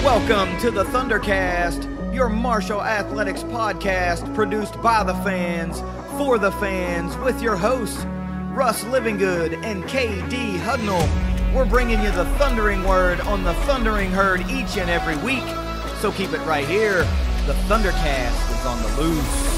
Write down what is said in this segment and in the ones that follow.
Welcome to the ThunderCast, your Marshall Athletics podcast produced by the fans, for the fans, with your hosts, Russ Livingood and KD Hudnall. We're bringing you the thundering word on the thundering herd each and every week, so keep it right here. The ThunderCast is on the loose.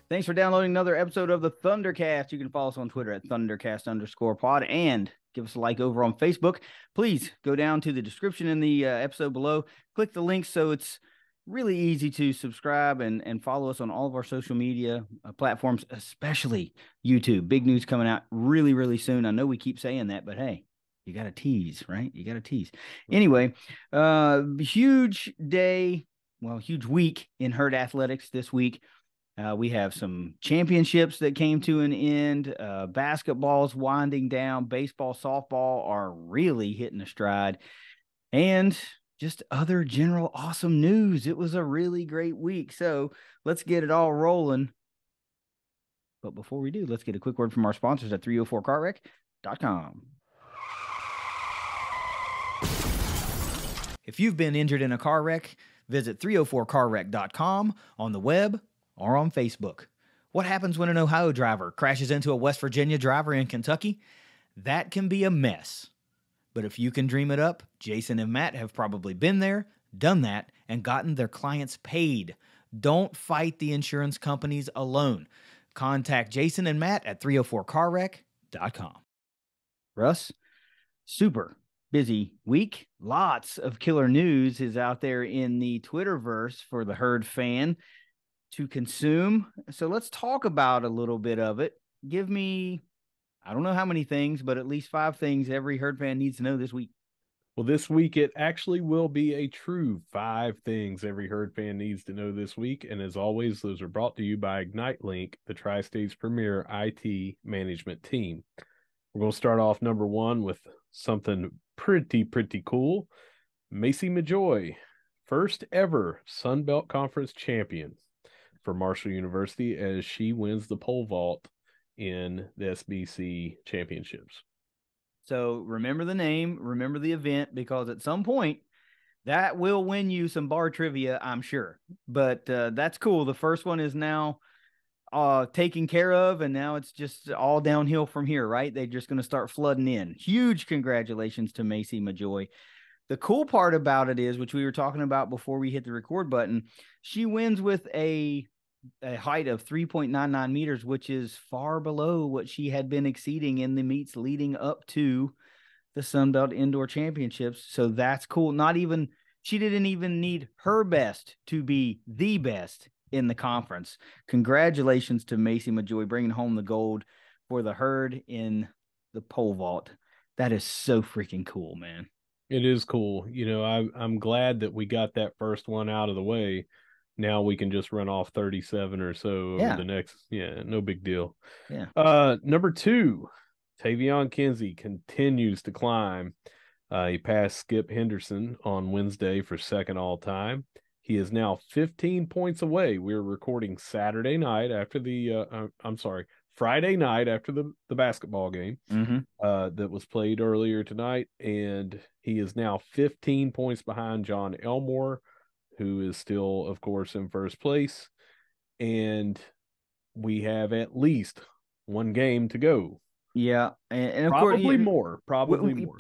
Thanks for downloading another episode of the ThunderCast. You can follow us on Twitter at ThunderCast_pod and give us a like over on Facebook. Please go down to the description in the episode below. Click the link so it's really easy to subscribe and follow us on all of our social media platforms, especially YouTube. Big news coming out really, really soon. I know we keep saying that, but hey, you got to tease, right? You got to tease. Anyway, huge day, well, huge week in herd athletics this week. We have some championships that came to an end. Basketball's winding down. Baseball, softball are really hitting a stride. And just other general awesome news. It was a really great week. So let's get it all rolling. But before we do, let's get a quick word from our sponsors at 304carwreck.com. If you've been injured in a car wreck, visit 304carwreck.com on the web or on Facebook. What happens when an Ohio driver crashes into a West Virginia driver in Kentucky? That can be a mess. But if you can dream it up, Jason and Matt have probably been there, done that, and gotten their clients paid. Don't fight the insurance companies alone. Contact Jason and Matt at 304carwreck.com. Russ, super busy week. Lots of killer news is out there in the Twitterverse for the herd fan to consume. So let's talk about a little bit of it. Give me, I don't know how many things, but at least 5 things every herd fan needs to know this week. Well, this week it actually will be a true 5 things every herd fan needs to know this week. And as always, those are brought to you by Ignite Link, the Tri-State's premier IT management team. We're going to start off number 1 with something pretty cool. Macie Majoy, first ever Sun Belt Conference champion for Marshall University, as she wins the pole vault in the SBC championships. So remember the name, remember the event, because at some point that will win you some bar trivia, I'm sure. But that's cool. The first one is now taken care of, and now it's just all downhill from here, right? They're just going to start flooding in. Huge congratulations to Macie Majoy. The cool part about it is, which we were talking about before we hit the record button, she wins with a height of 3.99 meters, which is far below what she had been exceeding in the meets leading up to the Sun Belt Indoor Championships. So that's cool. She didn't even need her best to be the best in the conference. Congratulations to Macie Majoy bringing home the gold for the herd in the pole vault. That is so freaking cool, man. It is cool. You know, I'm glad that we got that first one out of the way. Now we can just run off 37 or so over the next. Yeah, no big deal. Yeah. Number 2, Tavion Kinsey continues to climb. He passed Skip Henderson on Wednesday for second all time. He is now 15 points away. We're recording Friday night after the basketball game that was played earlier tonight. And he is now 15 points behind John Elmore, who is still, of course, in first place. And we have at least one game to go. Yeah. And of probably course, more.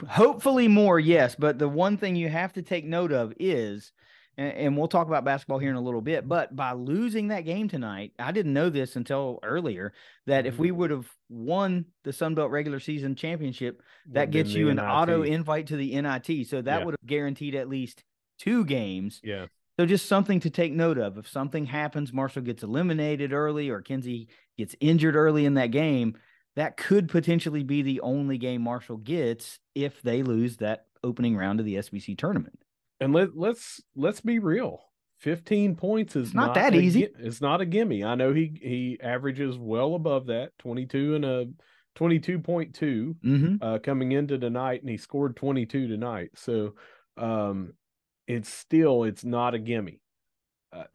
Hopefully more, yes. But the one thing you have to take note of is, and we'll talk about basketball here in a little bit, but by losing that game tonight, I didn't know this until earlier, that if we would have won the Sun Belt regular season championship, that gets you an auto invite to the NIT. So that would have guaranteed at least 2 games. Yeah. So just something to take note of. If something happens, Marshall gets eliminated early or Kinsey gets injured early in that game, that could potentially be the only game Marshall gets if they lose that opening round of the SBC tournament. And let's be real. 15 points is not that easy. It's not a gimme. I know he averages well above that, 22.2 coming into tonight, and he scored 22 tonight. So it's not a gimme.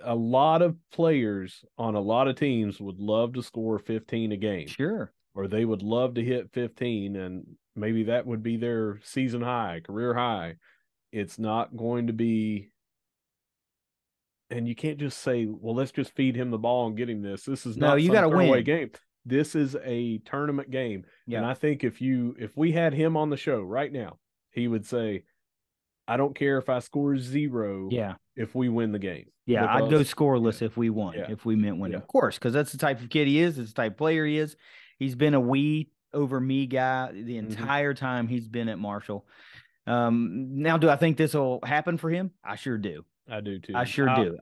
a lot of players on a lot of teams would love to score 15 a game, Sure. or they would love to hit 15, and maybe that would be their season high, career high. It's not going to be, and you can't just say, well, let's just feed him the ball and get him this. This is No, not you some got to throwaway win. game. This is a tournament game. And Yeah. I think if we had him on the show right now, he would say, I don't care if I score 0 Yeah. if we win the game. Yeah, I'd go Because yeah, scoreless if we won, yeah, if we meant winning. yeah. Of course, because that's the type of kid he is. It's the type of player he is. He's been a we over me guy the entire time he's been at Marshall. Now, do I think this will happen for him? I sure do. I do I too. sure do.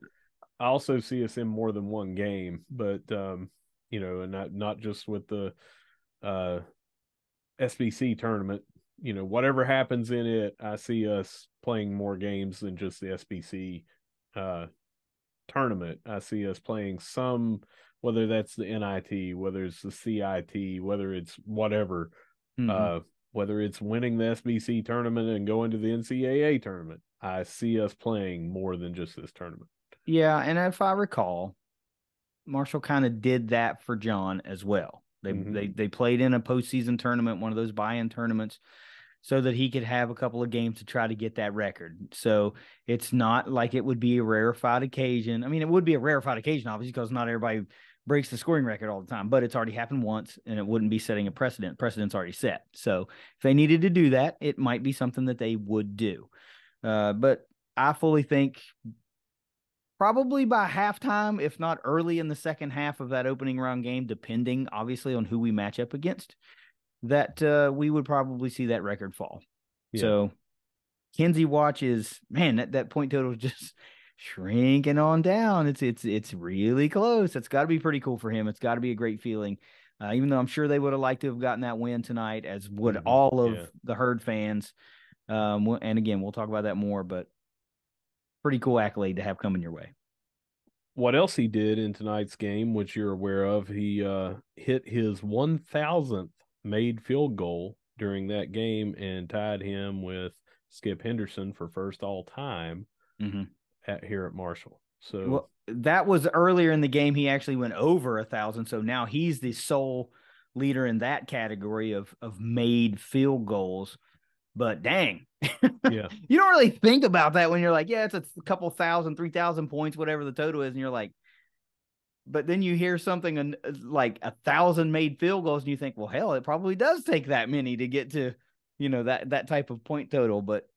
I also see us in more than one game, but and not just with the SBC tournament. Whatever happens in it, I see us playing more games than just the SBC tournament. I see us playing some, whether that's the NIT, whether it's the CIT, whether it's whatever, whether it's winning the SBC tournament and going to the NCAA tournament. I see us playing more than just this tournament. Yeah, and if I recall, Marshall kind of did that for John as well. They played in a postseason tournament, one of those buy-in tournaments, so that he could have a couple of games to try to get that record. So it's not like it would be a rarefied occasion. I mean, it would be a rarefied occasion, obviously, because not everybody breaks the scoring record all the time, but it's already happened once, and it wouldn't be setting a precedent. Precedent's already set. So if they needed to do that, it might be something that they would do. But I fully think probably by halftime, if not early in the second half of that opening round game, depending obviously on who we match up against, that we would probably see that record fall. Yeah. So Kenzie watch is, man, that point total is just shrinking on down. It's really close. It's got to be pretty cool for him. It's got to be a great feeling. Even though I'm sure they would have liked to have gotten that win tonight, as would all of the Herd fans. And again, we'll talk about that more, but pretty cool accolade to have coming your way. What else he did in tonight's game, which you're aware of, he hit his 1,000th made field goal during that game and tied him with Skip Henderson for first all time here at Marshall. So well, that was earlier in the game. He actually went over 1,000. So now he's the sole leader in that category of made field goals. But dang, yeah, you don't really think about that when you're like, yeah, it's a couple thousand, 3,000 points, whatever the total is. And you're like, but then you hear something like 1,000 made field goals and you think, well, hell, it probably does take that many to get to, that type of point total. But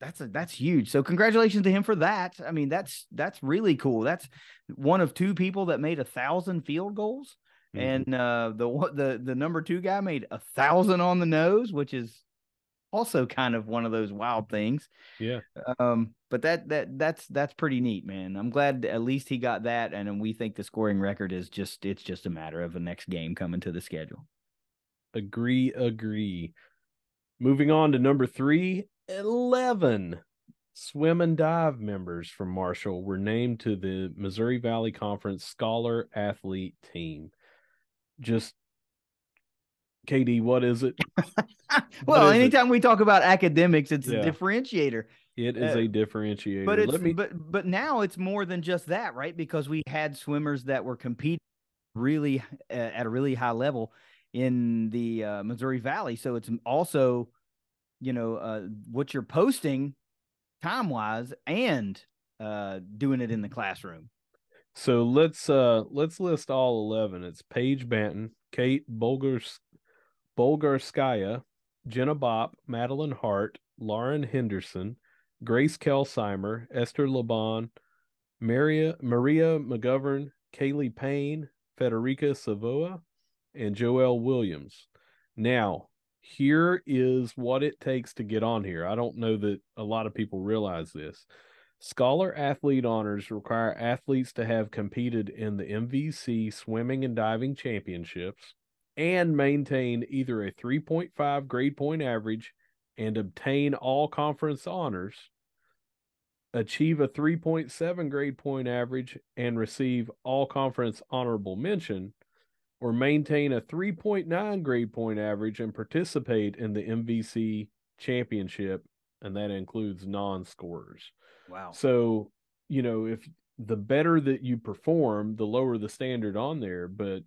that's huge. So congratulations to him for that. I mean, that's really cool. That's one of two people that made 1,000 field goals. And the number 2 guy made 1,000 on the nose, which is also kind of one of those wild things. Yeah. But that's pretty neat, man. I'm glad at least he got that. And we think the scoring record is it's just a matter of the next game coming to the schedule. Agree. Moving on to number 3, 11 swim and dive members from Marshall were named to the Missouri Valley Conference Scholar Athlete Team. Just KD, what is it? Well, anytime we talk about academics, it's a differentiator. It is a differentiator. But now it's more than just that, right? Because we had swimmers that were competing really at a really high level in the Missouri Valley. So it's also, what you're posting time-wise and doing it in the classroom. So let's list all 11. It's Paige Banton, Kate Bolgarskaya, Jenna Bopp, Madeline Hart, Lauren Henderson, Grace Kelsheimer, Esther Laban, Maria McGovern, Kaylee Payne, Federica Savoa, and Joelle Williams. Now, here is what it takes to get on here. I don't know that a lot of people realize this. Scholar Athlete honors require athletes to have competed in the MVC swimming and diving championships and maintain either a 3.5 grade point average and obtain all conference honors, achieve a 3.7 grade point average and receive all conference honorable mention, or maintain a 3.9 grade point average and participate in the MVC championship, and that includes non-scorers. Wow. So, if the better that you perform, the lower the standard on there. But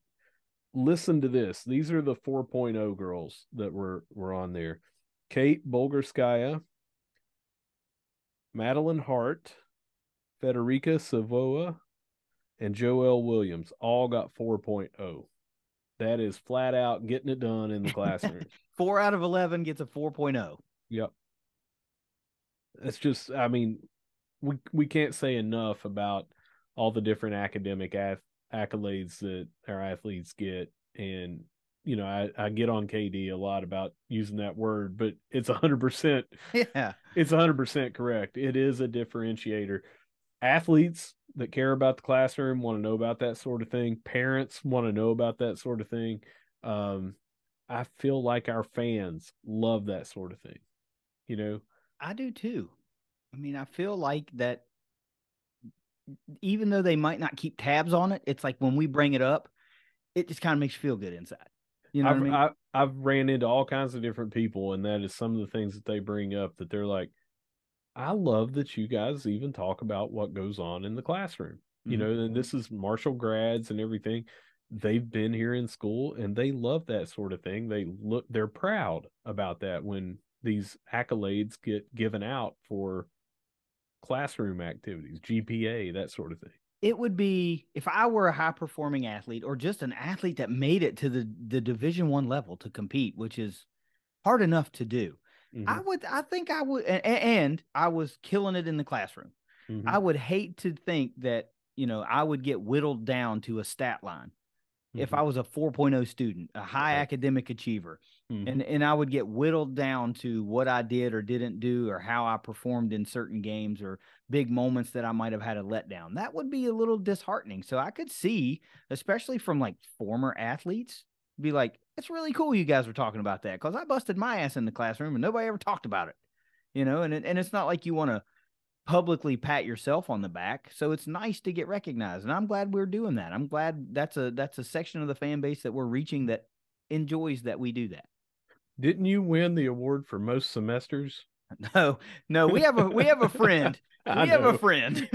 listen to this. These are the 4.0 girls that were on there. Kate Bolgerskaya, Madeline Hart, Federica Savoa, and Joelle Williams all got 4.0. That is flat out getting it done in the classroom. 4 out of 11 gets a 4.0. Yep. It's just, I mean, we can't say enough about all the different academic accolades that our athletes get. And, you know, I get on KD a lot about using that word, but it's 100%. Yeah. It's 100% correct. It is a differentiator. Athletes that care about the classroom want to know about that sort of thing. Parents want to know about that sort of thing. I feel like our fans love that sort of thing. You know, I do too. I mean, I feel like that even though they might not keep tabs on it, it's like when we bring it up, it just kind of makes you feel good inside. You know what I mean? I've ran into all kinds of different people, and that is some of the things that they bring up that they're like, I love that you guys even talk about what goes on in the classroom. You know, and this is Marshall grads and everything. They've been here in school and they love that sort of thing. They're proud about that when these accolades get given out for classroom activities, GPA, that sort of thing. It would be if I were a high performing athlete or just an athlete that made it to the Division I level to compete, which is hard enough to do. I think I would, and I was killing it in the classroom. I would hate to think that, you know, I would get whittled down to a stat line if I was a 4.0 student, a high academic achiever, and I would get whittled down to what I did or didn't do or how I performed in certain games or big moments that I might have had a letdown. That would be a little disheartening. So I could see, especially from like former athletes, be like, it's really cool you guys were talking about that because I busted my ass in the classroom and nobody ever talked about it, you know, and it's not like you want to publicly pat yourself on the back. So it's nice to get recognized. And I'm glad we're doing that. I'm glad that's a section of the fan base that we're reaching that enjoys that we do that. Didn't you win the award for most semesters? No, we have a friend. We have a friend.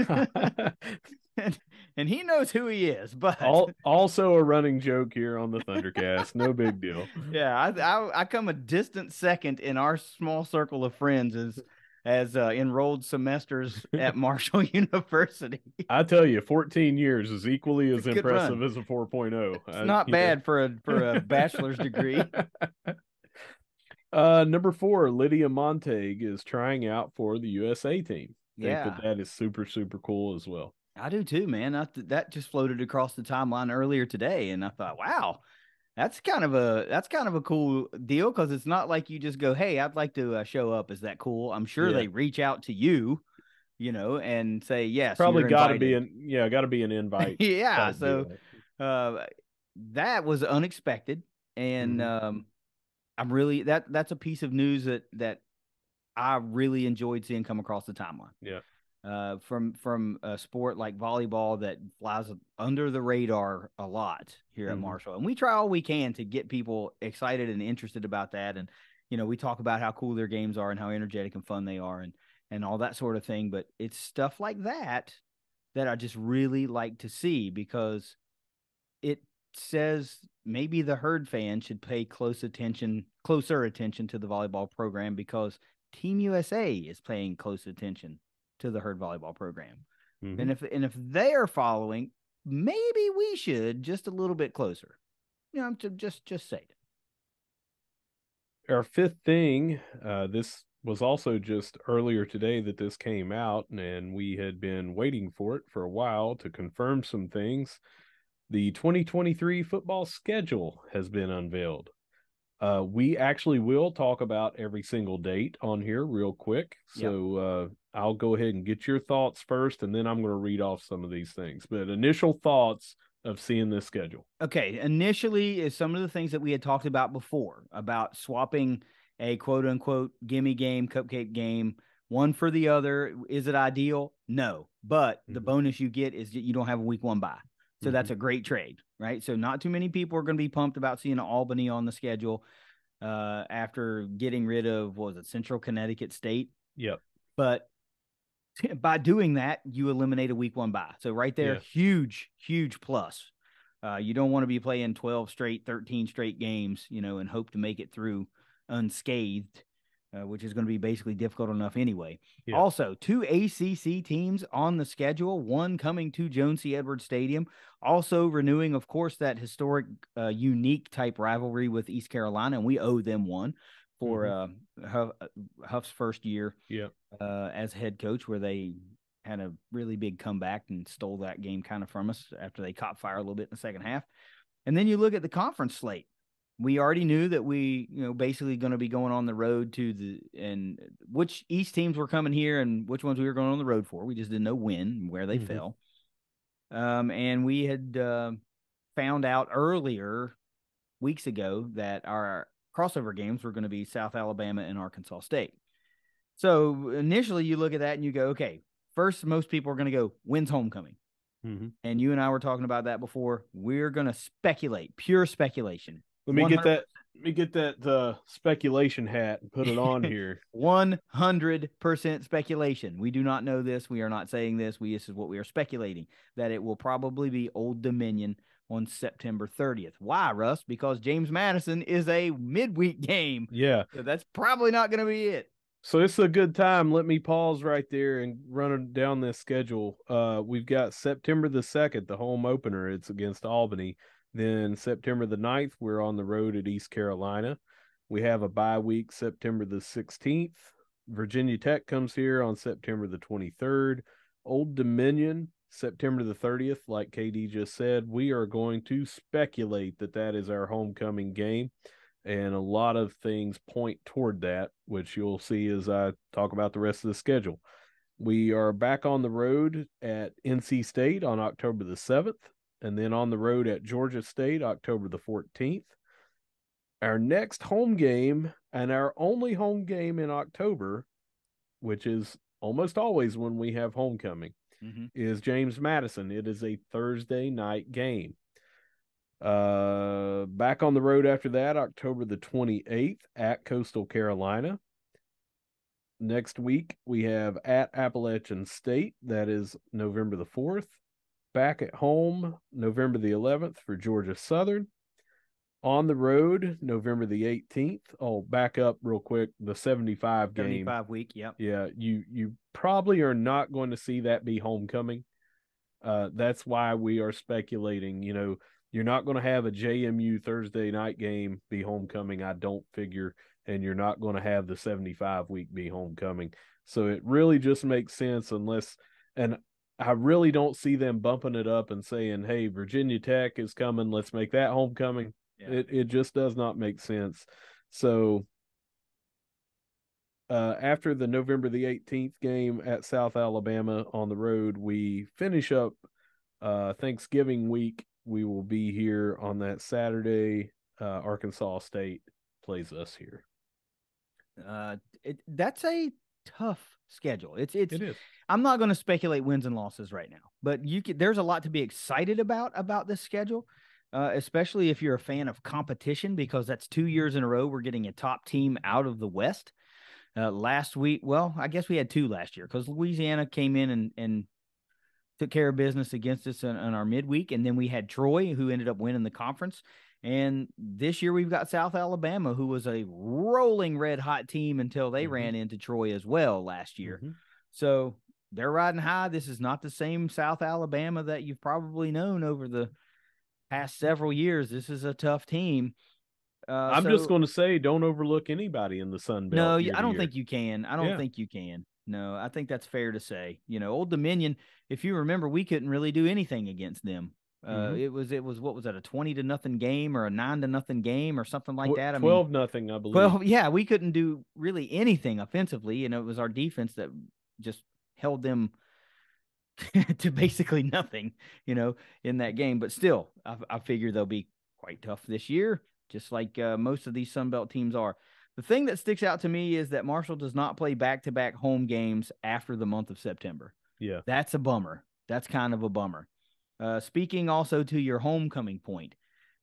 and he knows who he is, but also a running joke here on the ThunderCast. No big deal. Yeah, I come a distant second in our small circle of friends as enrolled semesters at Marshall University. I tell you, 14 years is equally as impressive as a 4.0. It's not bad for a bachelor's degree. Number 4, Lydia Montag is trying out for the USA team. I think that is super, super cool as well. I do too, man. That just floated across the timeline earlier today, and I thought, wow, that's kind of a cool deal because it's not like you just go, hey, I'd like to show up. Is that cool? I'm sure they reach out to you, you know, and say yes. Probably got to be an invite. Yeah, so that was unexpected, and I'm really that's a piece of news that I really enjoyed seeing come across the timeline. Yeah. From a sport like volleyball that flies under the radar a lot here at Marshall. And we try all we can to get people excited and interested about that. And, you know, we talk about how cool their games are and how energetic and fun they are and all that sort of thing. But it's stuff like that I just really like to see because it says maybe the Herd fan should pay closer attention to the volleyball program because Team USA is paying close attention to the Herd volleyball program. And if they are following, maybe we should just a little bit closer. You know, just say it. Our 5th thing, this was also just earlier today that this came out, and we had been waiting for it for a while to confirm some things. The 2023 football schedule has been unveiled. We actually will talk about every single date on here real quick. So I'll go ahead and get your thoughts first, and then I'm going to read off some of these things. But initial thoughts of seeing this schedule. Okay. Initially is some of the things that we had talked about before about swapping a quote unquote gimme game, cupcake game, one for the other. Is it ideal? No. But the bonus you get is that you don't have a week 1 bye. So that's a great trade, right? So not too many people are going to be pumped about seeing Albany on the schedule after getting rid of, what was it, Central Connecticut State? Yep. But by doing that, you eliminate a week 1 bye. So right there, Yeah. huge, huge plus. You don't want to be playing 12 straight, 13 straight games, and hope to make it through unscathed, which is going to be basically difficult enough anyway. Yeah. Also, 2 ACC teams on the schedule, one coming to Joan C. Edwards Stadium, also renewing, of course, that historic, unique type rivalry with East Carolina, and we owe them one for Huff's first year as head coach, where they had a really big comeback and stole that game kind of from us after they caught fire a little bit in the second half. And then you look at the conference slate. We already knew that we, basically going to be going on the road and which East teams were coming here and which ones we were going on the road for. We just didn't know when and where they fell. And we had found out earlier weeks ago that our crossover games were going to be South Alabama and Arkansas State. So initially you look at that and you go, okay, first, most people are going to go, when's homecoming? And you and I were talking about that before. We're going to speculate, pure speculation. Let me get that speculation hat and put it on here. 100% speculation. We do not know this. We are not saying this. This is what we are speculating, that it will probably be Old Dominion on September 30th. Why, Russ? Because James Madison is a midweek game. Yeah. So that's probably not going to be it. So it's a good time. Let me pause right there and run down this schedule. We've got September the 2nd, the home opener. It's against Albany. Then September the 9th, we're on the road at East Carolina. We have a bye week September the 16th. Virginia Tech comes here on September the 23rd. Old Dominion, September the 30th, like KD just said. We are going to speculate that is our homecoming game. And a lot of things point toward that, which you'll see as I talk about the rest of the schedule. We are back on the road at NC State on October the 7th, and then on the road at Georgia State, October the 14th. Our next home game, and our only home game in October, which is almost always when we have homecoming, is James Madison. It is a Thursday night game. Back on the road after that, October the 28th at Coastal Carolina. Next week, we have at Appalachian State. That is November the 4th. Back at home, November the 11th for Georgia Southern. On the road, November the 18th. Oh, back up real quick. The 75 game. 75 week, yep. Yeah, you probably are not going to see that be homecoming. That's why we are speculating, you're not going to have a JMU Thursday night game be homecoming, I don't figure, and you're not going to have the 75 week be homecoming. So it really just makes sense and I really don't see them bumping it up and saying, hey, Virginia Tech is coming, let's make that homecoming. Yeah. It just does not make sense. So after the November the 18th game at South Alabama on the road, we finish up Thanksgiving week. We will be here on that Saturday. Arkansas State plays us here. That's a tough schedule. It is. I'm not going to speculate wins and losses right now, but there's a lot to be excited about this schedule, especially if you're a fan of competition, because that's 2 years in a row we're getting a top team out of the West. Last week, well, I guess we had 2 last year because Louisiana came in and took care of business against us in our midweek. And then we had Troy, who ended up winning the conference. And this year we've got South Alabama, who was a rolling red hot team until they ran into Troy as well last year. So they're riding high. This is not the same South Alabama that you've probably known over the past several years. This is a tough team. I'm just going to say, don't overlook anybody in the Sun Belt. No, I don't think you can. I don't think you can. No, I think that's fair to say. Old Dominion, if you remember, we couldn't really do anything against them. It was what was that, a 20-0 game or a 9-0 game or something like that? 12-0, I believe. Well, yeah, we couldn't do really anything offensively, and it was our defense that just held them to basically nothing, in that game. But still, I figure they'll be quite tough this year, just like most of these Sun Belt teams are. The thing that sticks out to me is that Marshall does not play back-to-back home games after the month of September. Yeah. That's a bummer. That's kind of a bummer. Speaking also to your homecoming point,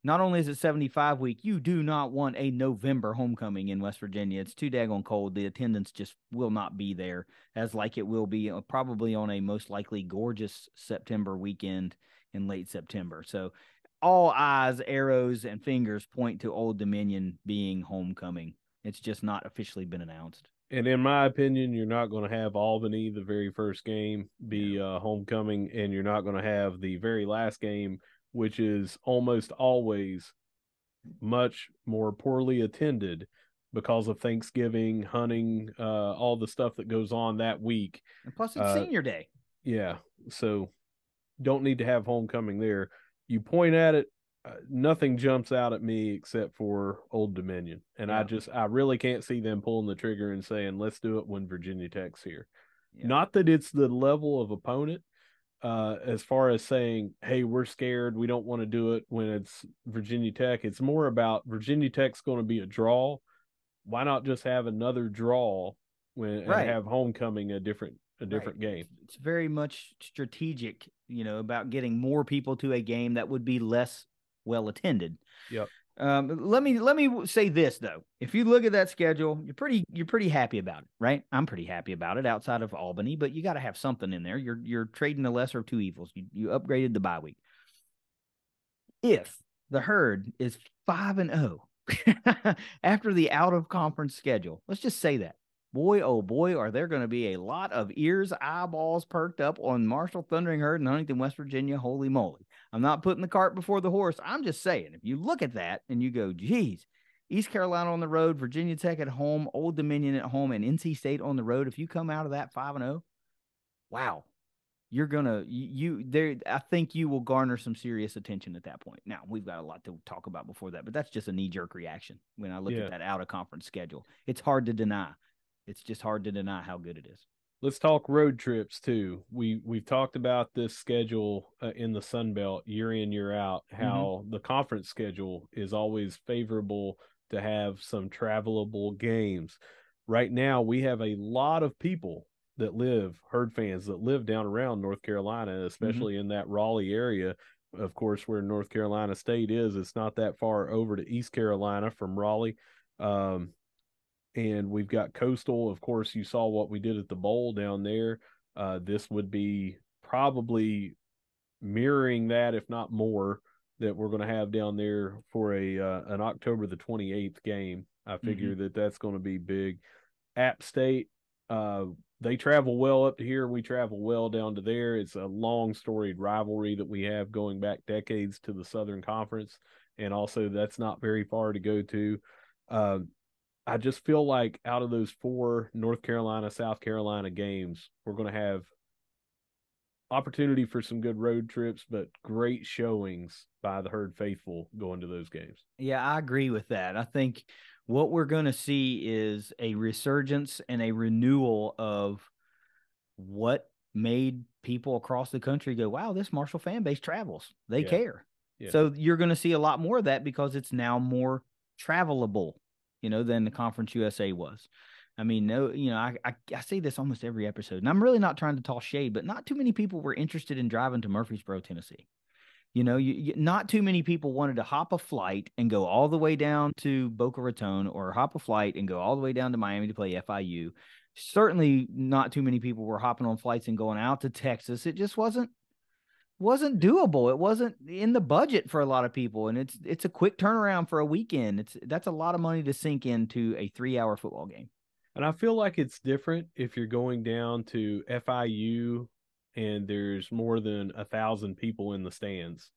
Not only is it 75 week, you do not want a November homecoming in West Virginia. It's too daggone cold. The attendance just will not be there as like it will be probably on a most likely gorgeous September weekend in late September. So all eyes, arrows, and fingers point to Old Dominion being homecoming. It's just not officially been announced. And in my opinion, you're not going to have Albany, the very first game, be homecoming, and you're not going to have the very last game, which is almost always much more poorly attended because of Thanksgiving, hunting, all the stuff that goes on that week. And plus, it's senior day. Yeah. So don't need to have homecoming there. You point at it, nothing jumps out at me except for Old Dominion. And yeah. I really can't see them pulling the trigger and saying, let's do it when Virginia Tech's here. Yeah. Not that it's the level of opponent, as far as saying, hey, we're scared, we don't want to do it when it's Virginia Tech. It's more about Virginia Tech's going to be a draw. Why not just have another draw and have homecoming a different game? It's very much strategic, about getting more people to a game that would be less well attended. Yep. Let me say this though. If you look at that schedule, you're pretty happy about it, right? I'm pretty happy about it outside of Albany, but you got to have something in there. You're trading the lesser of two evils. You upgraded the bye week. If the Herd is 5-0 after the out of conference schedule, let's just say that. Boy, oh boy, are there going to be a lot of ears, eyeballs perked up on Marshall Thundering Herd in Huntington, West Virginia. Holy moly. I'm not putting the cart before the horse. I'm just saying, if you look at that and you go, geez, East Carolina on the road, Virginia Tech at home, Old Dominion at home, and NC State on the road, if you come out of that 5-0, wow, you're going to, I think you will garner some serious attention at that point. Now, we've got a lot to talk about before that, but that's just a knee-jerk reaction when I look at that out-of-conference schedule. It's hard to deny. It's just hard to deny how good it is. Let's talk road trips too. We've talked about this schedule in the Sun Belt year in, year out, how the conference schedule is always favorable to have some travelable games. Right now, we have a lot of people that Herd fans that live down around North Carolina, especially in that Raleigh area. Of course, where North Carolina State is, it's not that far over to East Carolina from Raleigh. And we've got Coastal. Of course, you saw what we did at the bowl down there. This would be probably mirroring that, if not more, that we're going to have down there for an October the 28th game. I figure that's going to be big. App State, they travel well up to here. We travel well down to there. It's a long storied rivalry that we have going back decades to the Southern Conference. And also that's not very far to go to. I just feel like out of those 4 North Carolina, South Carolina games, we're going to have opportunity for some good road trips, but great showings by the Herd faithful going to those games. Yeah, I agree with that. I think what we're going to see is a resurgence and a renewal of what made people across the country go, wow, this Marshall fan base travels. They care. Yeah. So you're going to see a lot more of that because it's now more travelable, than the Conference USA was. I mean, I say this almost every episode, and I'm really not trying to toss shade, but not too many people were interested in driving to Murfreesboro, Tennessee. Not too many people wanted to hop a flight and go all the way down to Boca Raton or hop a flight and go all the way down to Miami to play FIU. Certainly not too many people were hopping on flights and going out to Texas. It just wasn't doable. It wasn't in the budget for a lot of people. And it's a quick turnaround for a weekend. That's a lot of money to sink into a 3-hour football game. And I feel like it's different if you're going down to FIU and there's more than 1,000 people in the stands,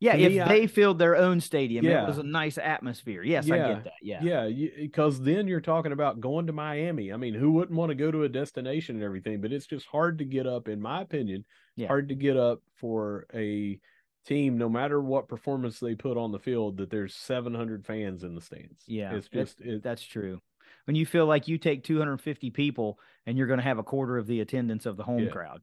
they filled their own stadium. It was a nice atmosphere. Yes, I get that. Yeah. Because then you're talking about going to Miami. I mean, who wouldn't want to go to a destination and everything, but it's just hard to get up, in my opinion, hard to get up for a team, no matter what performance they put on the field, that there's 700 fans in the stands. Yeah, it's just, that's true. When you feel like you take 250 people and you're going to have a quarter of the attendance of the home crowd.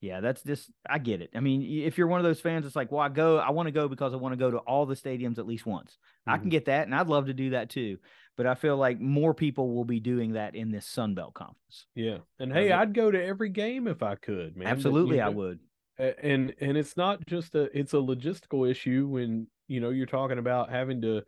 Yeah, that's just, I get it. I mean, if you're one of those fans, it's like, well, I want to go because I want to go to all the stadiums at least once. I can get that, and I'd love to do that too. But I feel like more people will be doing that in this Sun Belt Conference. Yeah, and hey, I'd go to every game if I could, man. Absolutely, I would. And it's not just it's a logistical issue when you're talking about having to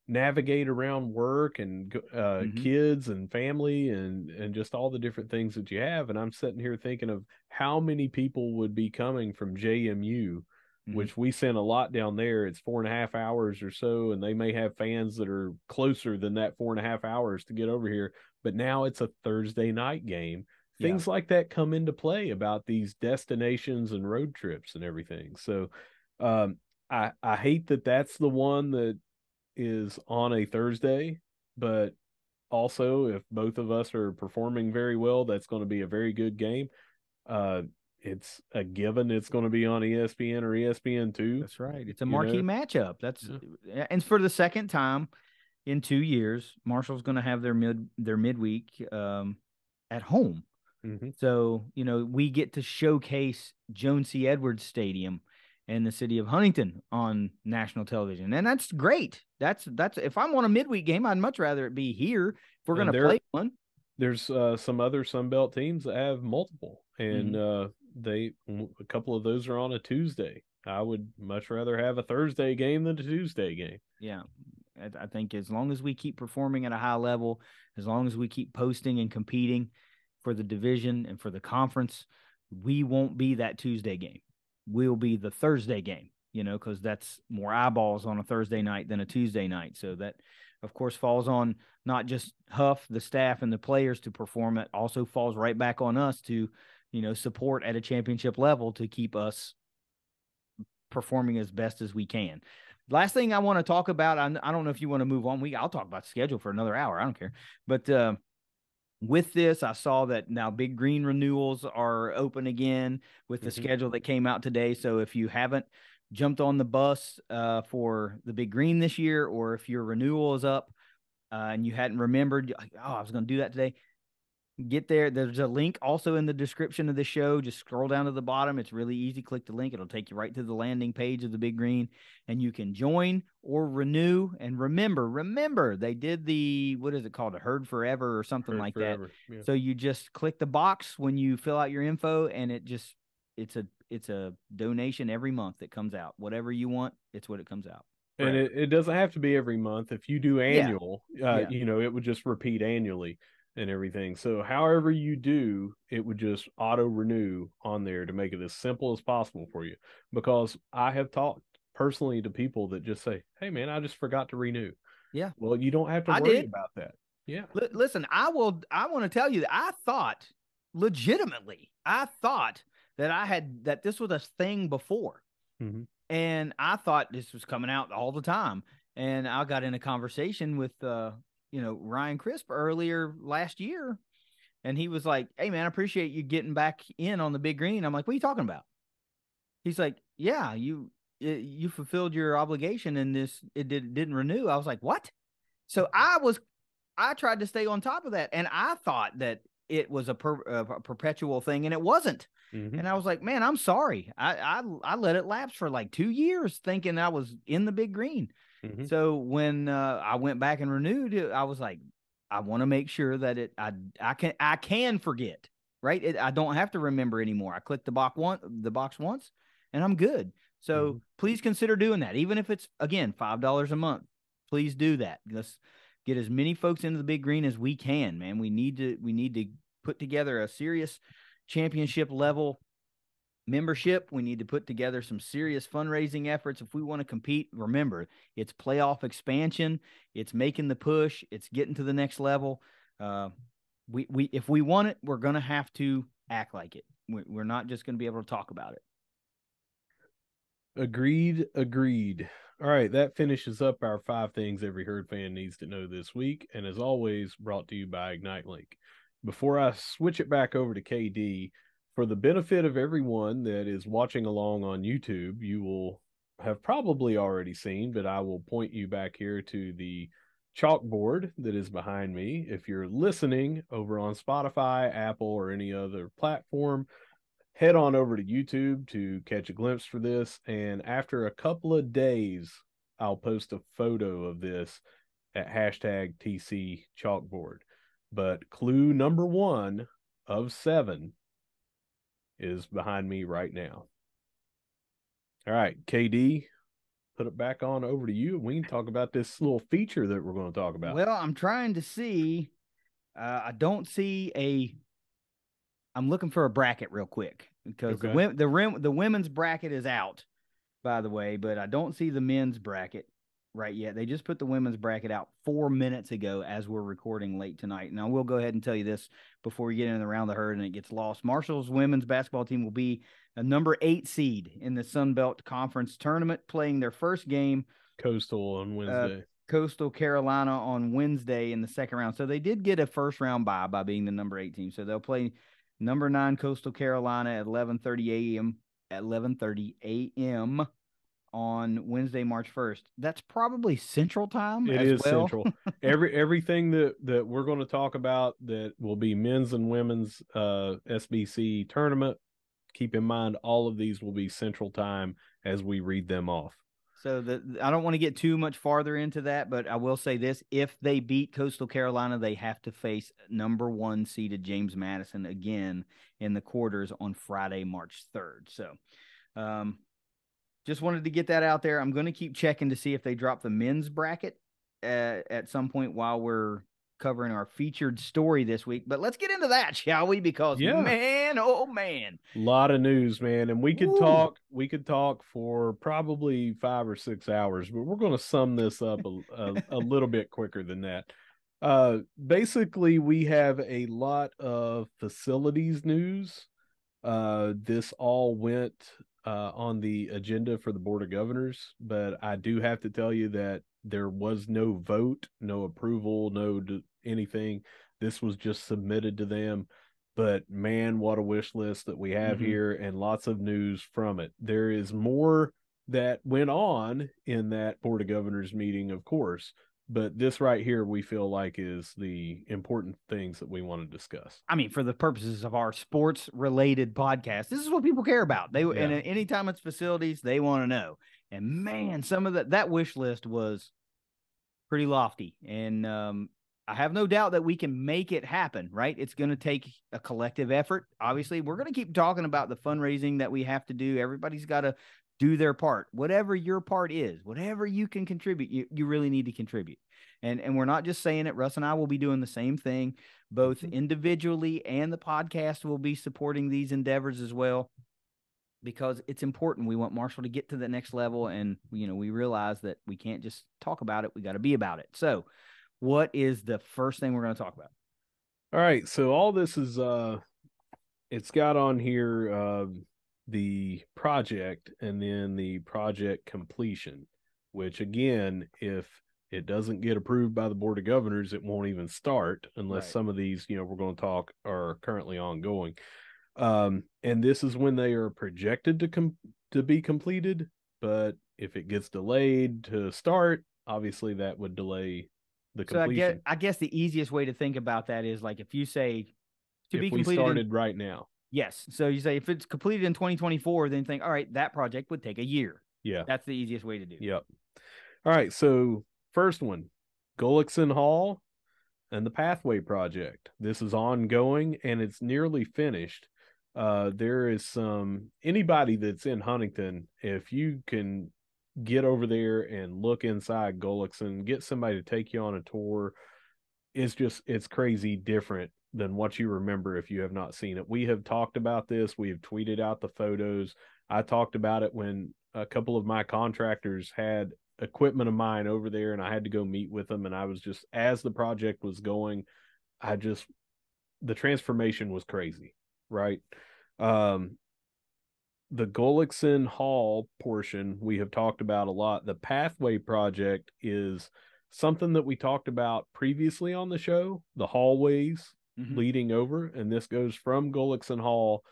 navigate around work and Mm-hmm. kids and family and just all the different things that you have. And I'm sitting here thinking of how many people would be coming from JMU, Mm-hmm. which we sent a lot down there. It's 4.5 hours or so, and they may have fans that are closer than that 4.5 hours to get over here. But now it's a Thursday night game. Yeah. Things like that come into play about these destinations and road trips and everything. So I hate that that's the one that is on a Thursday, but also if both of us are performing very well, that's going to be a very good game. Uh, it's a given it's going to be on ESPN or ESPN2. That's right. It's a You marquee know, matchup. yeah. And for the second time in 2 years, Marshall's going to have their midweek at home. Mm-hmm. So, we get to showcase Joan C. Edwards Stadium and the city of Huntington on national television. And that's great. That's if I'm on a midweek game, I'd much rather it be here if we're going And to play one. there's some other Sunbelt teams that have multiple, and Mm-hmm. a couple of those are on a Tuesday. I would much rather have a Thursday game than a Tuesday game. Yeah. I think as long as we keep performing at a high level, as long as we keep posting and competing for the division and for the conference, we won't be that Tuesday game. We'll be the Thursday game, because that's more eyeballs on a Thursday night than a Tuesday night. So that, of course, falls on not just Huff, the staff, and the players to perform. It also falls right back on us to, support at a championship level to keep us performing as best as we can. Last thing I want to talk about, I don't know if you want to move on. I'll talk about schedule for another hour. I don't care. But with this, I saw that now Big Green renewals are open again with the Mm-hmm. schedule that came out today. So if you haven't jumped on the bus for the Big Green this year, or if your renewal is up and you hadn't remembered, I was going to do that today, get there. There's a link also in the description of the show. Just scroll down to the bottom. It's really easy. Click the link. It'll take you right to the landing page of the Big Green, and you can join or renew. And remember, they did what is it called? A herd forever or something Heard like that. forever. Yeah. So you just click the box when you fill out your info, and it's a donation every month that comes out. Whatever you want, it's what it comes out. And Forever. it doesn't have to be every month. If you do Yeah. annual, Yeah. it would just repeat annually and everything. So however you do, it would just auto renew on there to make it as simple as possible for you. Because I have talked personally to people that just say, "Hey man, I just forgot to renew." Yeah. Well, you don't have to I worry did. about that. Yeah. Listen, I want to tell you that I thought legitimately, that this was a thing before. Mm-hmm. And I thought this was coming out all the time. And I got in a conversation with, Ryan Crisp earlier last year. And he was like, "Hey man, I appreciate you getting back in on the Big Green." I'm like, "What are you talking about?" He's like, "Yeah, you fulfilled your obligation and it didn't renew." I was like, "What?" So I tried to stay on top of that, and I thought that it was a perpetual thing, and it wasn't. Mm-hmm. And I was like, "Man, I'm sorry. I let it lapse for like 2 years, thinking I was in the Big Green." Mm-hmm. So when I went back and renewed it, I was like, I want to make sure that I can forget, right? I don't have to remember anymore. I click the box once, and I'm good. Mm-hmm. So please consider doing that, even if it's again $5 a month. Please do that. Let's get as many folks into the Big Green as we can, man. We need to put together a serious championship level membership. We need to put together some serious fundraising efforts if we want to compete. Remember, it's playoff expansion, it's making the push, it's getting to the next level. We if we want it, we're going to have to act like it. We're not just going to be able to talk about it. Agreed. All right, that finishes up our 5 things every herd fan needs to know this week, and as always, brought to you by Ignite Link. Before I switch it back over to KD, for the benefit of everyone that is watching along on YouTube, you will have probably already seen, but I will point you back here to the chalkboard that is behind me. If you're listening over on Spotify, Apple, or any other platform, head on over to YouTube to catch a glimpse for this. And after a couple of days, I'll post a photo of this at hashtag TC chalkboard. But clue number 1 of 7 is behind me right now. All right, KD, put it back on over to you, and we can talk about this little feature that we're going to talk about. Well, I'm trying to see. I don't see a. I'm looking for a bracket real quick because Okay. the women's bracket is out, by the way, but I don't see the men's bracket right yet. They just put the women's bracket out 4 minutes ago as we're recording late tonight. And I will go ahead and tell you this before we get in the round of the herd and it gets lost. Marshall's women's basketball team will be a number 8 seed in the Sun Belt Conference tournament, playing their first game Coastal on Wednesday. Coastal Carolina on Wednesday in the second round. So they did get a first round bye by being the number 8 team. So they'll play number 9 Coastal Carolina at 11:30 a.m. at 11:30 a.m. on Wednesday, March 1st. That's probably Central Time It as is well. Central. Everything that we're going to talk about that will be men's and women's SBC tournament. Keep in mind, all of these will be Central Time as we read them off. So I don't want to get too much farther into that, but I will say this: if they beat Coastal Carolina, they have to face number 1 seeded James Madison again in the quarters on Friday, March 3rd. So, just wanted to get that out there. I'm going to keep checking to see if they drop the men's bracket at some point while we're covering our featured story this week. But let's get into that, shall we? Because man, oh man, a lot of news, man, and we could Woo. talk for probably 5 or 6 hours, but we're going to sum this up a little bit quicker than that. Basically, we have a lot of facilities news. This all went on the agenda for the Board of Governors, but I do have to tell you that there was no vote, no approval, no anything. This was just submitted to them. But man, what a wish list that we have here, and lots of news from it. There is more that went on in that Board of Governors meeting, of course, but this right here we feel like is the important things that we want to discuss. I mean, for the purposes of our sports related podcast, this is what people care about. And anytime it's facilities, they want to know. And man, some of that wish list was pretty lofty. And I have no doubt that we can make it happen, right? It's going to take a collective effort. Obviously, we're going to keep talking about the fundraising that we have to do. Everybody's got to do their part. Whatever your part is, whatever you can contribute, you really need to contribute. And we're not just saying it. Russ and I will be doing the same thing, both individually, and the podcast will be supporting these endeavors as well, because it's important. We want Marshall to get to the next level, and we realize that we can't just talk about it. We got to be about it. So what is the first thing we're going to talk about? All right. So all this is, it's got on here the project and then the project completion, which again, if it doesn't get approved by the Board of Governors, it won't even start unless some of these, we're going to talk, are currently ongoing. And this is when they are projected to be completed. But if it gets delayed to start, obviously that would delay the completion. So I guess the easiest way to think about that is like if you say to be completed, we started right now. Yes. So you say if it's completed in 2024, then think, all right, that project would take a year. Yeah. That's the easiest way to do it. Yep. All right. So first one, Gullickson Hall and the Pathway Project. This is ongoing and it's nearly finished. There is anybody that's in Huntington, if you can get over there and look inside Gullickson, get somebody to take you on a tour. It's crazy different than what you remember if you have not seen it. We have talked about this. We have tweeted out the photos. I talked about it when a couple of my contractors had equipment of mine over there and I had to go meet with them. And I was just, as the project was going, the transformation was crazy, right? The Gullickson Hall portion we have talked about a lot. The Pathway Project is something that we talked about previously on the show, the hallways leading over, and this goes from Gullickson Hall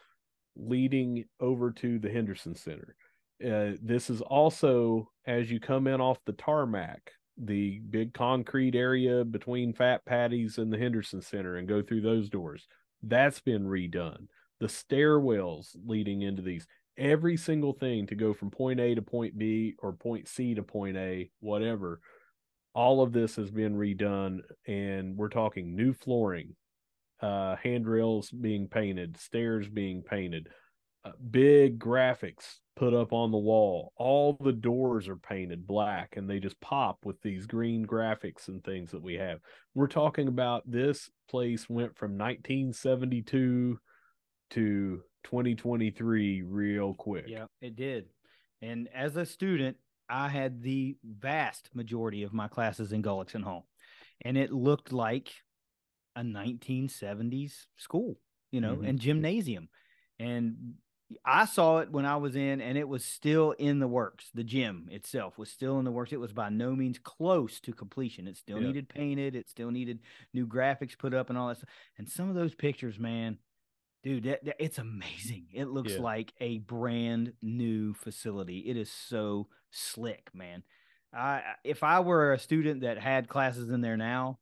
leading over to the Henderson Center. This is also, as you come in off the tarmac, the big concrete area between Fat Patty's and the Henderson Center, and go through those doors. That's been redone. The stairwells leading into these, every single thing to go from point A to point B or point C to point A, whatever, all of this has been redone. And we're talking new flooring, handrails being painted, stairs being painted, big graphics put up on the wall. All the doors are painted black and they just pop with these green graphics and things that we have. We're talking about this place went from 1972 to 2023 real quick. Yeah, it did. And as a student, I had the vast majority of my classes in Gullickson Hall, and it looked like a 1970s school, and gymnasium. And I saw it when I was in, and it was still in the works. The gym itself was still in the works. It was by no means close to completion. It still needed painted. It still needed new graphics put up and all that stuff. And some of those pictures, man, dude, it's amazing. It looks like a brand new facility. It is so slick, man. If I were a student that had classes in there now,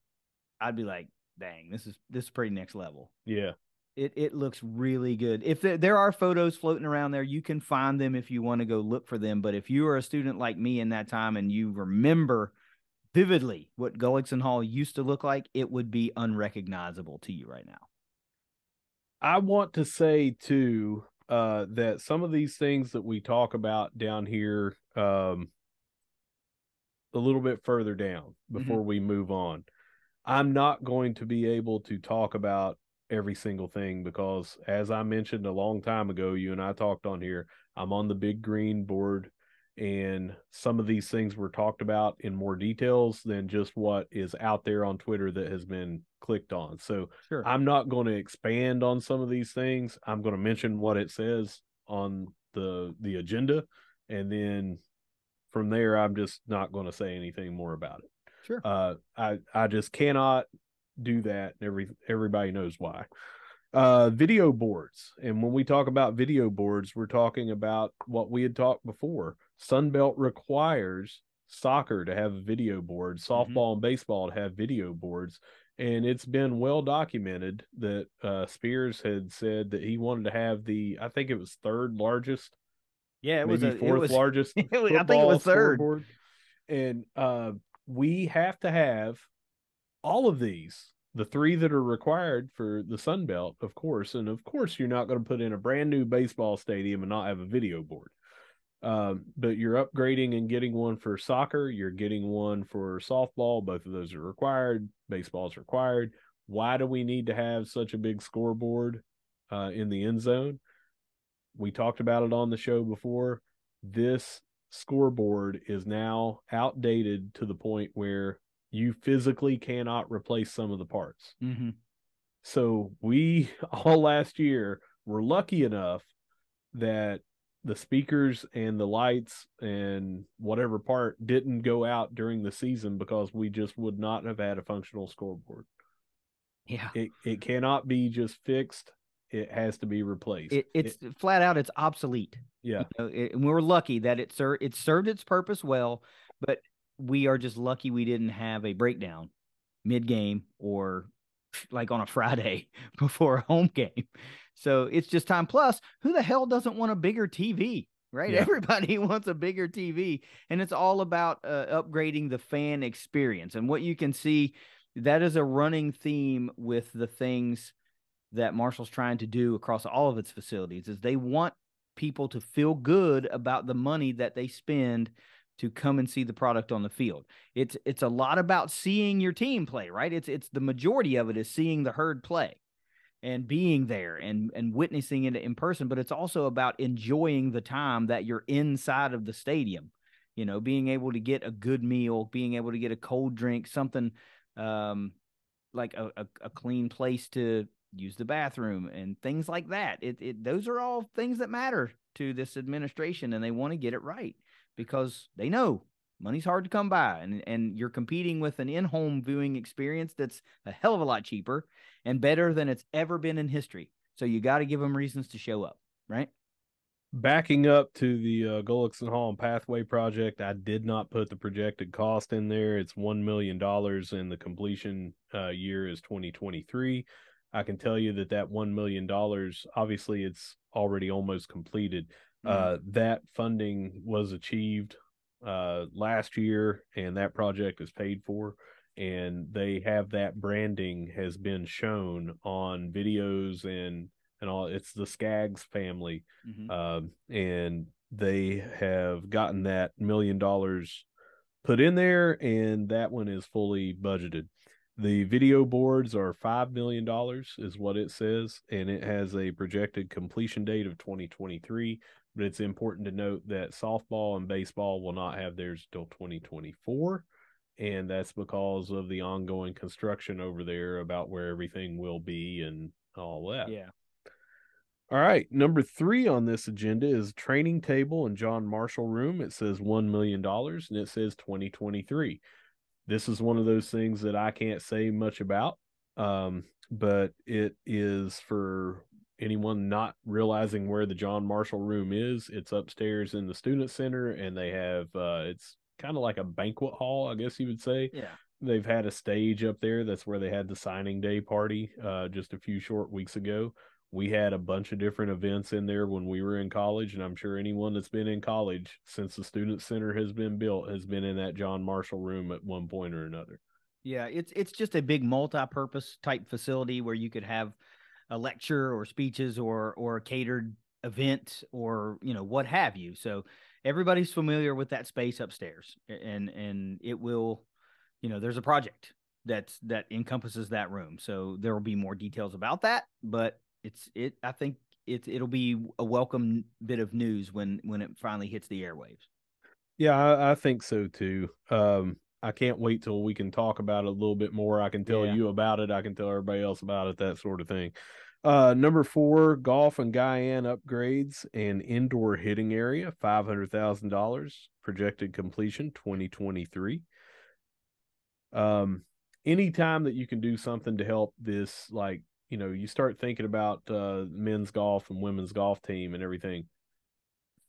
I'd be like, dang, this is pretty next level. Yeah. It looks really good. If there are photos floating around there, you can find them if you want to go look for them. But if you are a student like me in that time and you remember vividly what Gullickson Hall used to look like, it would be unrecognizable to you right now. I want to say too that some of these things that we talk about down here a little bit further down before we move on, I'm not going to be able to talk about every single thing because, as I mentioned a long time ago, you and I talked on here, I'm on the big green board, and some of these things were talked about in more details than just what is out there on Twitter that has been clicked on. So I'm not going to expand on some of these things. I'm going to mention what it says on the agenda, and then from there, I'm just not going to say anything more about it. Sure. I just cannot do that. Everybody knows why. Video boards. And when we talk about video boards, we're talking about what we had talked before. Sunbelt requires soccer to have a video board, softball and baseball to have video boards. And it's been well documented that Spears had said that he wanted to have I think it was third largest. Yeah, fourth largest. I think it was third. Scoreboard. And we have to have all of these, the three that are required for the Sun Belt, of course. And of course, you're not going to put in a brand new baseball stadium and not have a video board. But you're upgrading and getting one for soccer. You're getting one for softball. Both of those are required. Baseball is required. Why do we need to have such a big scoreboard in the end zone? We talked about it on the show before. This scoreboard is now outdated to the point where you physically cannot replace some of the parts. So we all last year were lucky enough that the speakers and the lights and whatever part didn't go out during the season because we just would not have had a functional scoreboard. Yeah. It cannot be just fixed. It has to be replaced. It's flat out, it's obsolete. Yeah. And we're lucky that it served its purpose well, but we are just lucky we didn't have a breakdown mid-game or like on a Friday before a home game. So it's just time. Plus, who the hell doesn't want a bigger TV, right? Yeah. Everybody wants a bigger TV, and it's all about upgrading the fan experience. And what you can see, that is a running theme with the things that Marshall's trying to do across all of its facilities, is they want people to feel good about the money that they spend to come and see the product on the field. It's a lot about seeing your team play, right? It's the majority of it is seeing the herd play and being there and witnessing it in person, but it's also about enjoying the time that you're inside of the stadium, being able to get a good meal, being able to get a cold drink, something like a clean place to use the bathroom and things like that. Those are all things that matter to this administration, and they want to get it right because they know money's hard to come by, and you're competing with an in-home viewing experience that's a hell of a lot cheaper and better than it's ever been in history. So you got to give them reasons to show up, right? Backing up to the Gullickson Hall and Pathway project, I did not put the projected cost in there. It's $1 million, and the completion year is 2023. I can tell you that $1 million, obviously it's already almost completed. That funding was achieved last year, and that project is paid for. And they have that branding has been shown on videos and and all. It's the Skaggs family, Mm-hmm. and they have gotten that $1 million put in there, and that one is fully budgeted. The video boards are $5 million, is what it says, and it has a projected completion date of 2023. But it's important to note that softball and baseball will not have theirs until 2024, and that's because of the ongoing construction over there about where everything will be and all that. Yeah. All right, number 3 on this agenda is training table and John Marshall room. It says $1 million, and it says 2023. This is one of those things that I can't say much about, but it is for anyone not realizing where the John Marshall room is. It's upstairs in the student center, and they have it's kind of like a banquet hall, I guess you would say. Yeah. They've had a stage up there. That's where they had the signing day party just a few short weeks ago. We had a bunch of different events in there when we were in college, and I'm sure anyone that's been in college since the student center has been built has been in that John Marshall room at one point or another. Yeah, it's just a big multi-purpose type facility where you could have a lecture or speeches or a catered event or what have you. So everybody's familiar with that space upstairs, and it will, there's a project that encompasses that room. So there will be more details about that, but I think it'll be a welcome bit of news when it finally hits the airwaves. Yeah, I think so too. I can't wait till we can talk about it a little bit more. I can tell Yeah. you about it. I can tell everybody else about it, that sort of thing. Number 4, golf and Guyane upgrades and indoor hitting area, $500,000. Projected completion 2023. Anytime that you can do something to help this, like, you start thinking about men's golf and women's golf team and everything.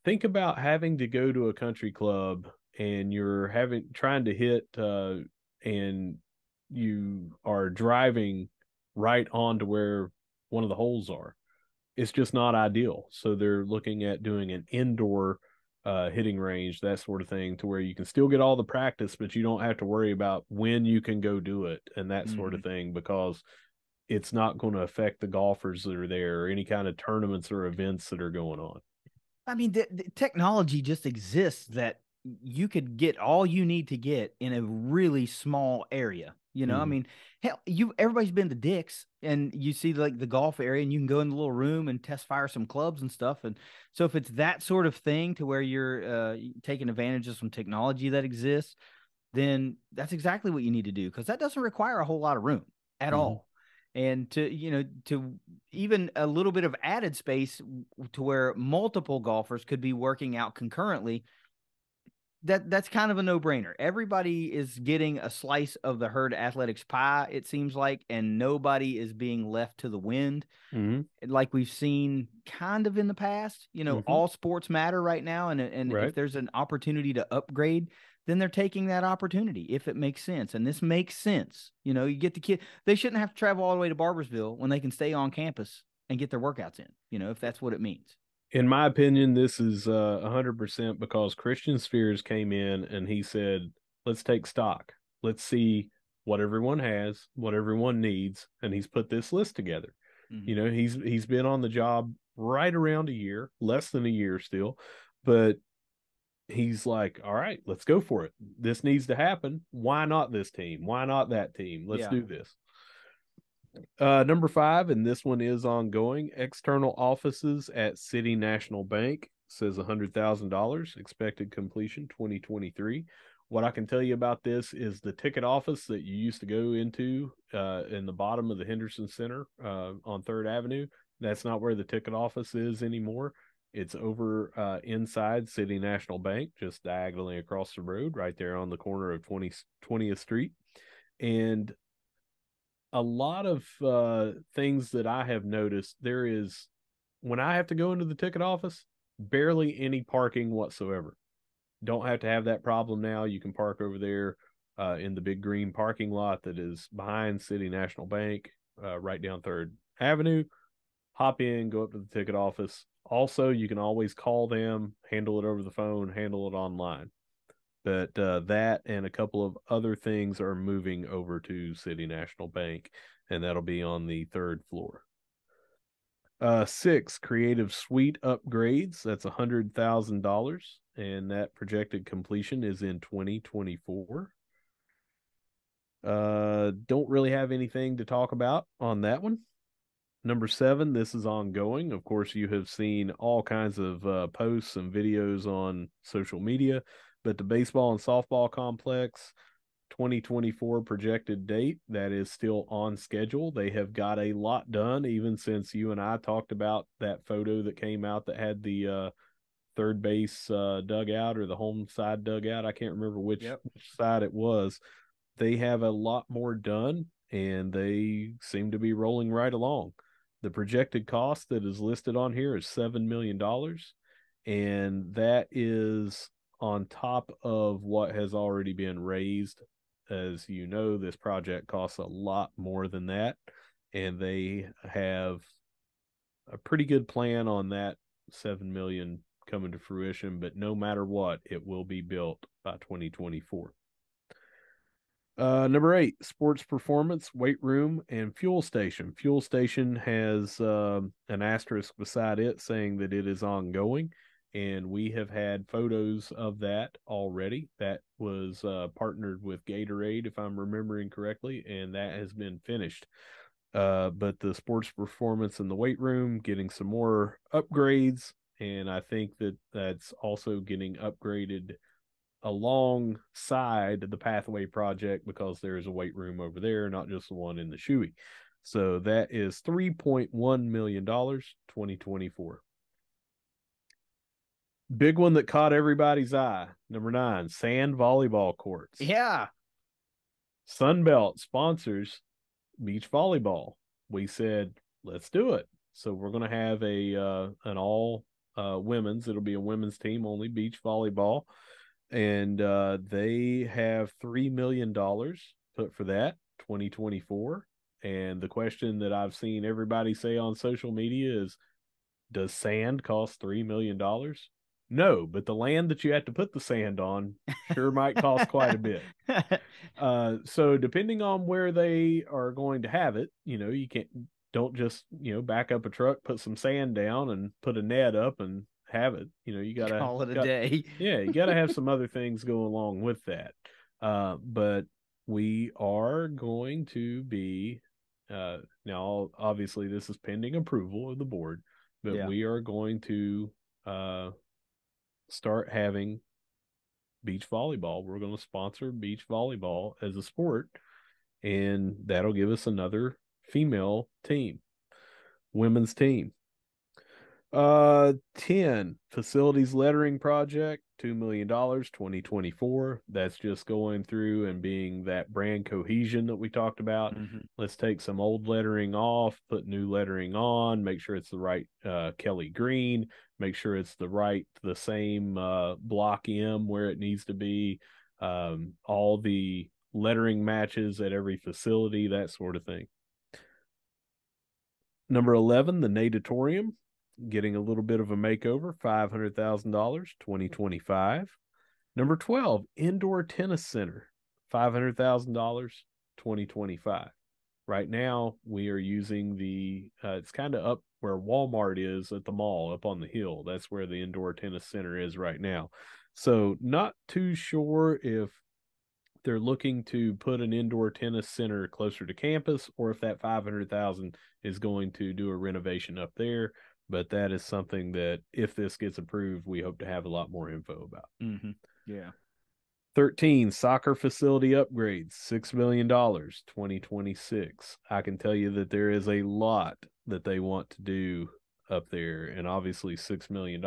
Think about having to go to a country club and you're trying to hit and you are driving right onto where one of the holes are. It's just not ideal. So they're looking at doing an indoor hitting range, that sort of thing, to where you can still get all the practice, but you don't have to worry about when you can go do it and that sort Mm-hmm. of thing, because it's not going to affect the golfers that are there or any kind of tournaments or events that are going on. I mean, the technology just exists that you could get all you need to get in a really small area. I Mm-hmm. mean, hell, everybody's been to Dick's and you see like the golf area and you can go in the little room and test fire some clubs and stuff. And so if it's that sort of thing to where you're taking advantage of some technology that exists, then that's exactly what you need to do because that doesn't require a whole lot of room at Mm-hmm. all. And to even a little bit of added space to where multiple golfers could be working out concurrently, that's kind of a no-brainer. Everybody is getting a slice of the herd athletics pie, it seems like, and nobody is being left to the wind Mm-hmm. like we've seen kind of in the past. Mm-hmm. All sports matter right now, and if Right. there's an opportunity to upgrade, then they're taking that opportunity if it makes sense. And this makes sense. You get the kid; they shouldn't have to travel all the way to Barbersville when they can stay on campus and get their workouts in. If that's what it means. In my opinion, this is 100% because Christian Spears came in and he said, let's take stock. Let's see what everyone has, what everyone needs. And he's put this list together. Mm-hmm. He's been on the job right around a year, less than a year still, but he's like, all right, let's go for it. This needs to happen. Why not this team? Why not that team? Let's Yeah. do this. Number 5, and this one is ongoing. External offices at City National Bank says $100,000. Expected completion 2023. What I can tell you about this is the ticket office that you used to go into in the bottom of the Henderson Center on 3rd Avenue. That's not where the ticket office is anymore. It's over inside City National Bank, just diagonally across the road, right there on the corner of 20th Street. And a lot of things that I have noticed, there is, when I have to go into the ticket office, barely any parking whatsoever. Don't have to have that problem now. You can park over there in the big green parking lot that is behind City National Bank, right down 3rd Avenue. Hop in, go up to the ticket office. Also, you can always call them, handle it over the phone, handle it online. But that and a couple of other things are moving over to City National Bank, and that'll be on the 3rd floor. 6 creative suite upgrades. That's $100,000, and that projected completion is in 2024. Don't really have anything to talk about on that one. Number 7, this is ongoing. Of course, you have seen all kinds of posts and videos on social media, but the baseball and softball complex 2024 projected date, that is still on schedule. They have got a lot done, even since you and I talked about that photo that came out that had the third base dugout or the home side dugout. I can't remember which side it was. They have a lot more done, and they seem to be rolling right along. The projected cost that is listed on here is $7 million, and that is on top of what has already been raised. As you know, this project costs a lot more than that, and they have a pretty good plan on that $7 million coming to fruition, but no matter what, it will be built by 2024. Number 8, sports performance, weight room, and fuel station. Fuel station has an asterisk beside it saying that it is ongoing, and we have had photos of that already. That was partnered with Gatorade, if I'm remembering correctly, and that has been finished. But the sports performance in the weight room getting some more upgrades, and I think that that's also getting upgraded alongside the pathway project, because there is a weight room over there, not just the one in the Shoey. So that is $3.1 million, 2024. Big one that caught everybody's eye. Number 9, sand volleyball courts. Yeah. Sunbelt sponsors beach volleyball. We said, let's do it. So we're going to have an all women's. It'll be a women's team only, beach volleyball. And they have $3 million put for that, 2024. And the question that I've seen everybody say on social media is, does sand cost $3 million? No, but the land that you have to put the sand on sure might cost quite a bit. So depending on where they are going to have it, you don't just, back up a truck, put some sand down and put a net up and have it. You gotta call it a day. Yeah, you gotta have some other things go along with that. But we are going to be now obviously this is pending approval of the board, but we are going to start having beach volleyball. We're going to sponsor beach volleyball as a sport, and that'll give us another female team, women's team. 10, facilities lettering project, $2 million, 2024. That's just going through and being that brand cohesion that we talked about. Mm-hmm. Let's take some old lettering off, put new lettering on, make sure it's the right Kelly green, make sure it's the same block M where it needs to be, all the lettering matches at every facility, that sort of thing. Number 11, the natatorium, getting a little bit of a makeover, $500,000, 2025. Number 12, indoor tennis center, $500,000, 2025. Right now, we are using it's kind of up where Walmart is at the mall, up on the hill. That's where the indoor tennis center is right now. So not too sure if they're looking to put an indoor tennis center closer to campus, or if that $500,000 is going to do a renovation up there. But that is something that, if this gets approved, we hope to have a lot more info about. Mm-hmm. Yeah. 13, soccer facility upgrades, $6 million, 2026. I can tell you that there is a lot that they want to do up there, and obviously $6 million,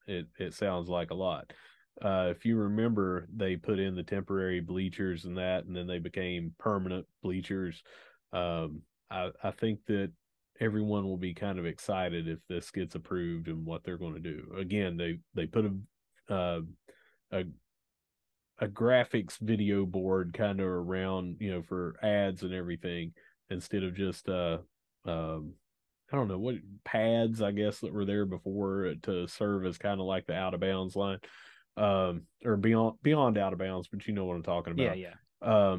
it sounds like a lot. If you remember, they put in the temporary bleachers and then they became permanent bleachers. I think that everyone will be kind of excited if this gets approved and what they're going to do. Again, they put a graphics video board kind of around, for ads and everything, instead of just I don't know what pads, I guess, that were there before to serve as kind of like the out of bounds line, or beyond out of bounds, but you know what I'm talking about. Yeah.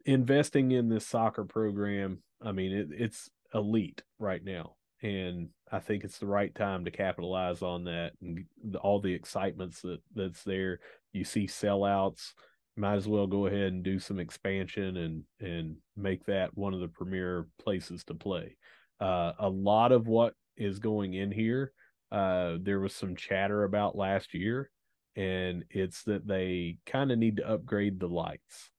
Investing in this soccer program, I mean, it's elite right now. And I think it's the right time to capitalize on that and all the excitements that's there. You see sellouts, might as well go ahead and do some expansion and make that one of the premier places to play. A lot of what is going in here, there was some chatter about last year, and it's that they kind of need to upgrade the lights.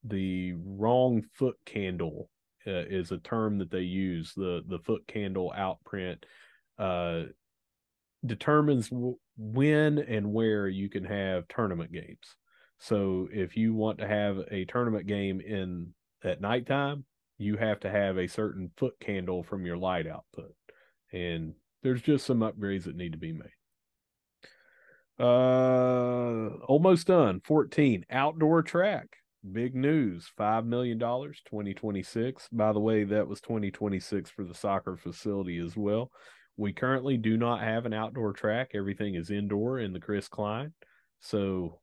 The wrong foot candle is a term that they use. The foot candle outprint uh, determines when and where you can have tournament games. So if you want to have a tournament game in at nighttime, you have to have a certain foot candle from your light output, and there's just some upgrades that need to be made. Almost done. 14 outdoor track. Big news. $5 million, 2026. By the way, that was 2026 for the soccer facility as well. We currently do not have an outdoor track. Everything is indoor in the Chris Klein. So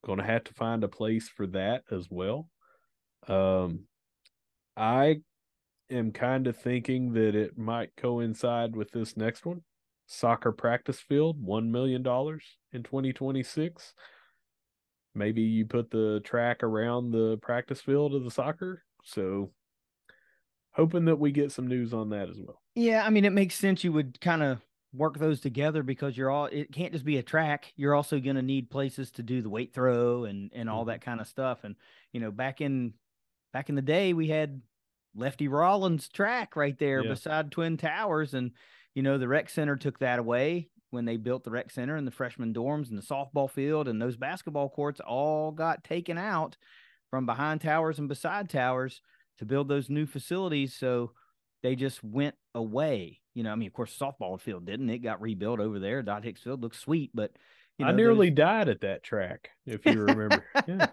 going to have to find a place for that as well. I am kind of thinking that it might coincide with this next one. Soccer practice field, $1 million in 2026. Maybe you put the track around the practice field of the soccer. So hoping that we get some news on that as well. Yeah, I mean, it makes sense you would kind of work those together because it can't just be a track. You're also going to need places to do the weight throw and all that kind of stuff. And, back in the day, we had Lefty Rollins track right there beside Twin Towers. And, the rec center took that away when they built the rec center and the freshman dorms and the softball field, and those basketball courts all got taken out from behind towers and beside towers to build those new facilities. So they just went away. Of course, the softball field didn't. It got rebuilt over there. Dot Hicks Field looks sweet, but I nearly died at that track, if you remember. Yeah.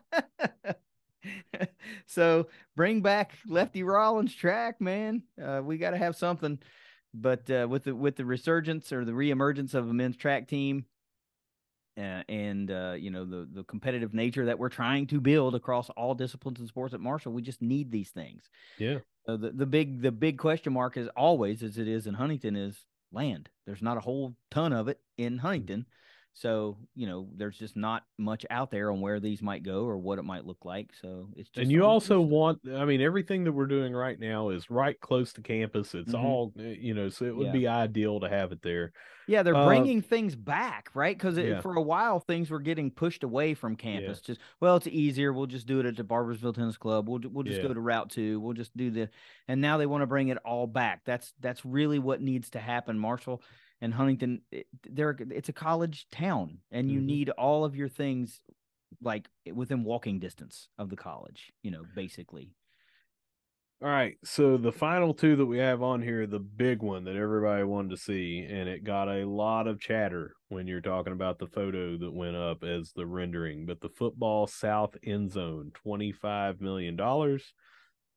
So bring back Lefty Rollins track, man. We got to have something. But with the resurgence or the reemergence of a men's track team, and the competitive nature that we're trying to build across all disciplines and sports at Marshall, we just need these things. Yeah. The big question mark is always, as it is in Huntington, is land. There's not a whole ton of it in Huntington. So, there's just not much out there on where these might go or what it might look like. So it's just. And you also want, everything that we're doing right now is right close to campus. It's all, so it would be ideal to have it there. Yeah, they're bringing things back, right? Because for a while, things were getting pushed away from campus. Yeah. It's easier. We'll just do it at the Barbersville Tennis Club. We'll just go to Route 2. We'll just do and now they want to bring it all back. That's really what needs to happen. Marshall and Huntington, it's a college town, and you need all of your things like within walking distance of the college, basically. All right, so the final two that we have on here, the big one that everybody wanted to see, and it got a lot of chatter when you're talking about the photo that went up as the rendering, but the football south end zone, $25 million,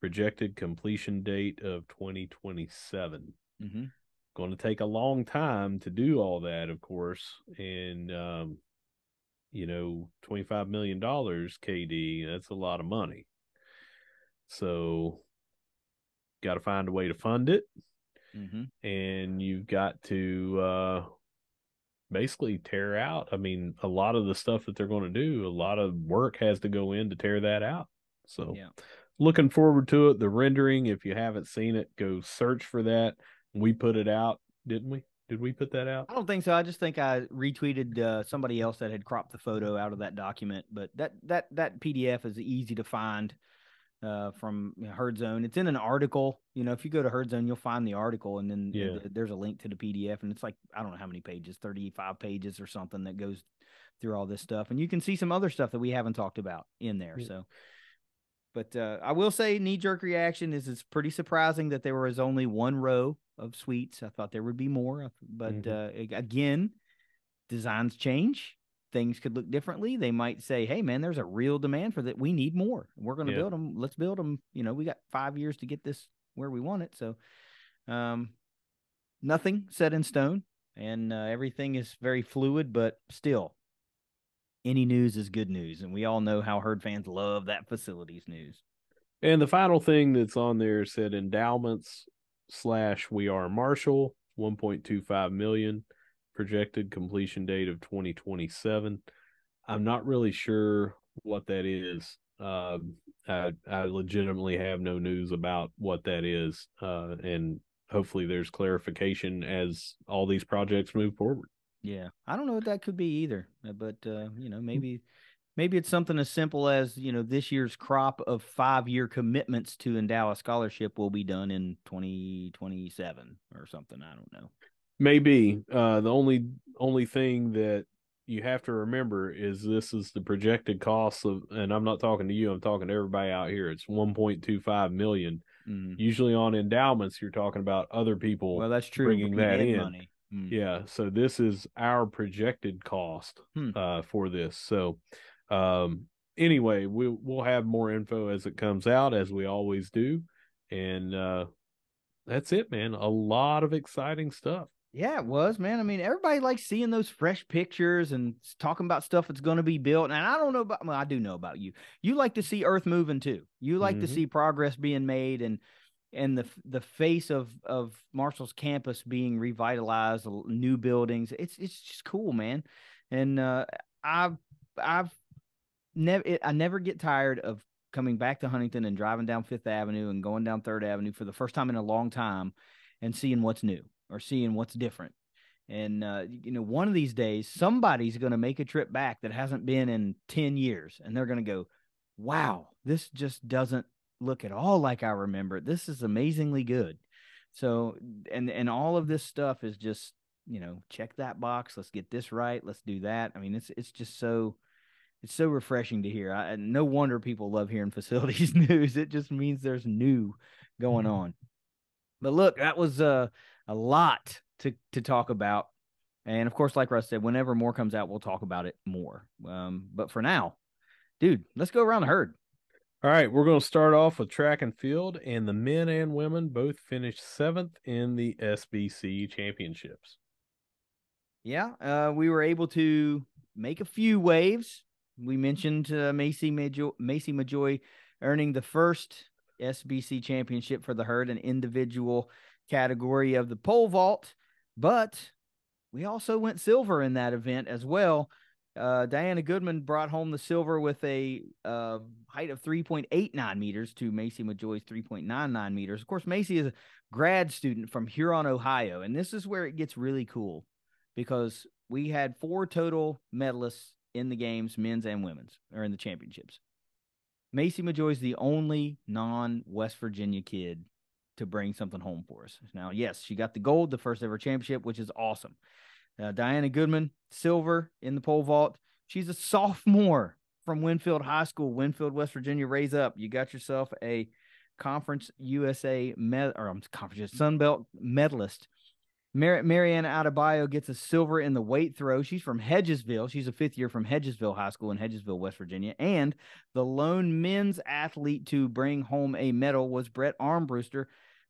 projected completion date of 2027. Going to take a long time to do all that, of course, and $25 million, KD, that's a lot of money. So got to find a way to fund it. And you've got to basically tear out. A lot of the stuff that they're going to do, a lot of work has to go in to tear that out. So looking forward to it. The rendering, if you haven't seen it, go search for that. We put it out, didn't we? Did we put that out? I don't think so. I just think I retweeted somebody else that had cropped the photo out of that document. But that PDF is easy to find from Herd Zone. It's in an article. If you go to Herd Zone, you'll find the article, and then there's a link to the PDF, and it's like, I don't know how many pages, 35 pages or something, that goes through all this stuff. And you can see some other stuff that we haven't talked about in there. So. But I will say, knee-jerk reaction is it's pretty surprising that there was only one row of suites. I thought there would be more. But again, designs change. Things could look differently. They might say, hey, man, there's a real demand for that. We need more. We're going to build them. Let's build them. We got 5 years to get this where we want it. So nothing set in stone. And everything is very fluid, but still. Any news is good news, and we all know how Herd fans love that facilities news. And the final thing that's on there said endowments / we are Marshall, 1.25 million, projected completion date of 2027. I'm not really sure what that is. I legitimately have no news about what that is. And hopefully there's clarification as all these projects move forward. Yeah, I don't know what that could be either, but maybe it's something as simple as, this year's crop of 5-year commitments to endow a scholarship will be done in 2027 or something. I don't know. Maybe the only thing that you have to remember is this is the projected cost of, and I'm not talking to you, I'm talking to everybody out here. It's 1.25 million. Mm. Usually on endowments, you're talking about other people Well, that's true. bringing Bringing that in in. money. Mm. Yeah, so this is our projected cost Hmm. for this. So anyway, we'll have more info as it comes out, as we always do, and that's it, man. A lot of exciting stuff. Yeah, it was, man. I mean, everybody likes seeing those fresh pictures and talking about stuff that's going to be built. And I don't know about, well, I do know about you. You like to see Earth moving too. You like to Mm-hmm. see progress being made and the face of Marshall's campus being revitalized, new buildings. It's just cool, man. And I've I've I never get tired of coming back to Huntington and driving down Fifth Avenue and going down Third Avenue for the first time in a long time and seeing what's new or seeing what's different. And one of these days, somebody's going to make a trip back that hasn't been in 10 years, and they're going to go, "Wow, this just doesn't look at all like I remember. This is amazingly good." So, and all of this stuff is just, check that box. Let's get this right. Let's do that. I mean, it's just so refreshing to hear. No wonder people love hearing facilities news. It just means there's new going on. But look, that was a lot to talk about. And of course, like Russ said, whenever more comes out, we'll talk about it more. But for now, dude, let's go around the herd. All right, we're going to start off with track and field, and the men and women both finished 7th in the SBC championships. Yeah, we were able to make a few waves. We mentioned Macie Majoy earning the first SBC championship for the herd, an individual category of the pole vault, but we also went silver in that event as well. Diana Goodman brought home the silver with a height of 3.89 meters to Macie Majoy's 3.99 meters. Of course, Macie is a grad student from Huron, Ohio, and this is where it gets really cool because we had 4 total medalists in the games, men's and women's, or in the championships. Macie Majoy is the only non-West Virginia kid to bring something home for us. Now, yes, she got the gold, the first ever championship, which is awesome. Diana Goodman, silver in the pole vault. She's a sophomore from Winfield High School, Winfield, West Virginia. Raise up. You got yourself a Conference USA Conference Sun Belt medalist. Mariana Adebayo gets a silver in the weight throw. She's from Hedgesville. She's a 5th year from Hedgesville High School in Hedgesville, West Virginia. And the lone men's athlete to bring home a medal was Brett Armbruster.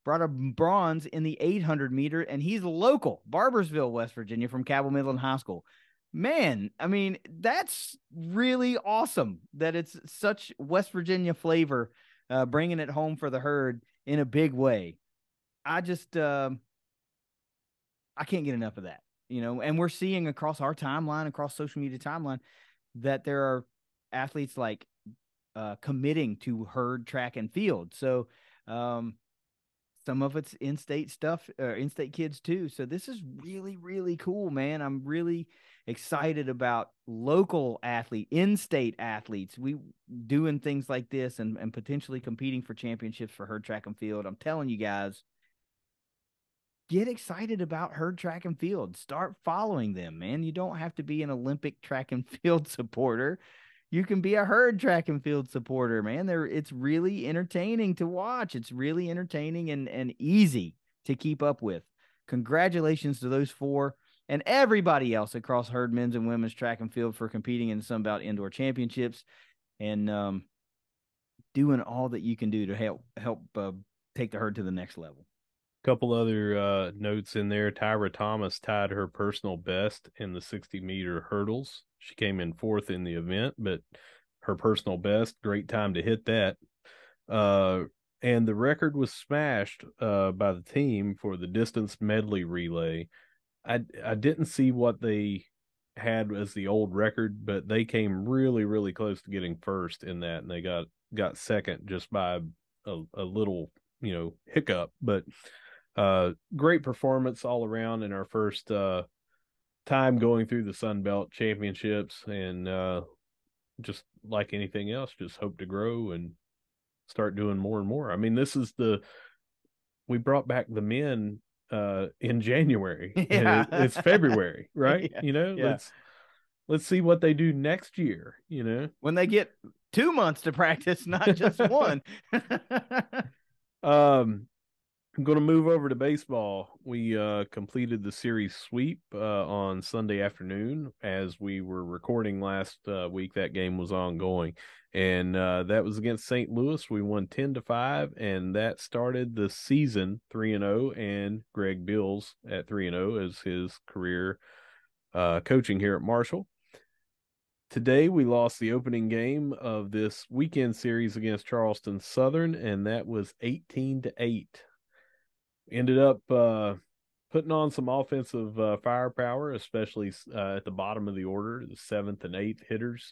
Brought a bronze in the 800 meter, and he's local, Barbersville, West Virginia, from Cabell Midland High School. Man, I mean, that's really awesome that it's such West Virginia flavor, bringing it home for the herd in a big way. I just, I can't get enough of that, and we're seeing across our timeline, across social media timeline, that there are athletes like committing to herd track and field. So, some of it's in-state stuff, in-state kids too. So this is really, really cool, man. I'm really excited about local in-state athletes. We doing things like this and potentially competing for championships for herd track and field. I'm telling you guys, get excited about herd track and field. Start following them, man. You don't have to be an Olympic track and field supporter. You can be a herd track and field supporter, man. It's really entertaining to watch. It's really entertaining and easy to keep up with. Congratulations to those 4 and everybody else across herd men's and women's track and field for competing in the Sunbelt Indoor Championships and doing all that you can do to help take the herd to the next level. Couple other notes in there. Tyra Thomas tied her personal best in the 60-meter hurdles. She came in 4th in the event, but her personal best, great time to hit that. And the record was smashed by the team for the distance medley relay. I didn't see what they had as the old record, but they came really, really close to getting first in that, and they got second just by a little, hiccup. But great performance all around in our first time going through the Sun Belt Championships, and just like anything else, just hope to grow and start doing more and more. I mean, we brought back the men in January, and it's February, right? Yeah. Let's see what they do next year, when they get 2 months to practice, not just one. I'm going to move over to baseball. We completed the series sweep on Sunday afternoon. As we were recording last week, that game was ongoing, and that was against St. Louis. We won 10-5, and that started the season 3-0, and Greg Bills at 3-0 as his career coaching here at Marshall. Today, we lost the opening game of this weekend series against Charleston Southern, and that was 18-8. Ended up putting on some offensive firepower, especially at the bottom of the order, the 7th and 8th hitters.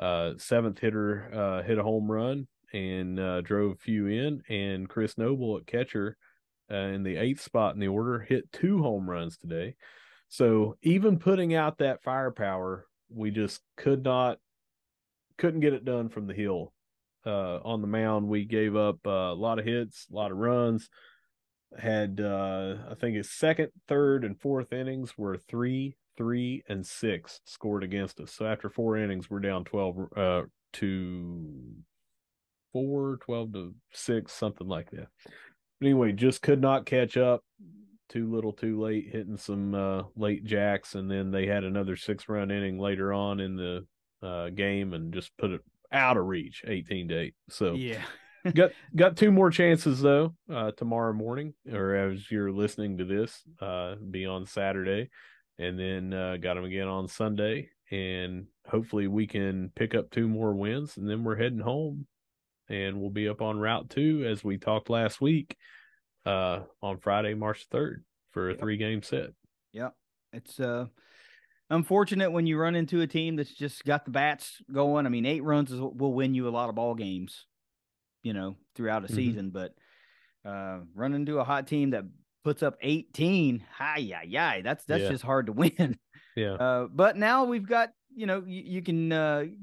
7th hitter hit a home run and drove a few in, and Chris Noble at catcher in the 8th spot in the order hit 2 home runs today. So even putting out that firepower, we just couldn't get it done from the hill. On the mound, we gave up a lot of hits, a lot of runs. Had I think his 2nd, 3rd, and 4th innings were 3, 3, and 6 scored against us. So after 4 innings, we're down 12 to 4, 12 to 6, something like that. But anyway, just could not catch up. Too little, too late, hitting some late jacks, and then they had another 6-run inning later on in the game, and just put it out of reach, 18-8. So yeah. got 2 more chances though tomorrow morning, or as you're listening to this, be on Saturday, and then got them again on Sunday, and hopefully we can pick up 2 more wins, and then we're heading home, and we'll be up on Route 2 as we talked last week on Friday, March 3rd for a 3-game set. Yeah, it's unfortunate when you run into a team that's just got the bats going. I mean, 8 runs will win you a lot of ball games, throughout a season, but run into a hot team that puts up 18, that's just hard to win. Yeah. But now we've got, you can,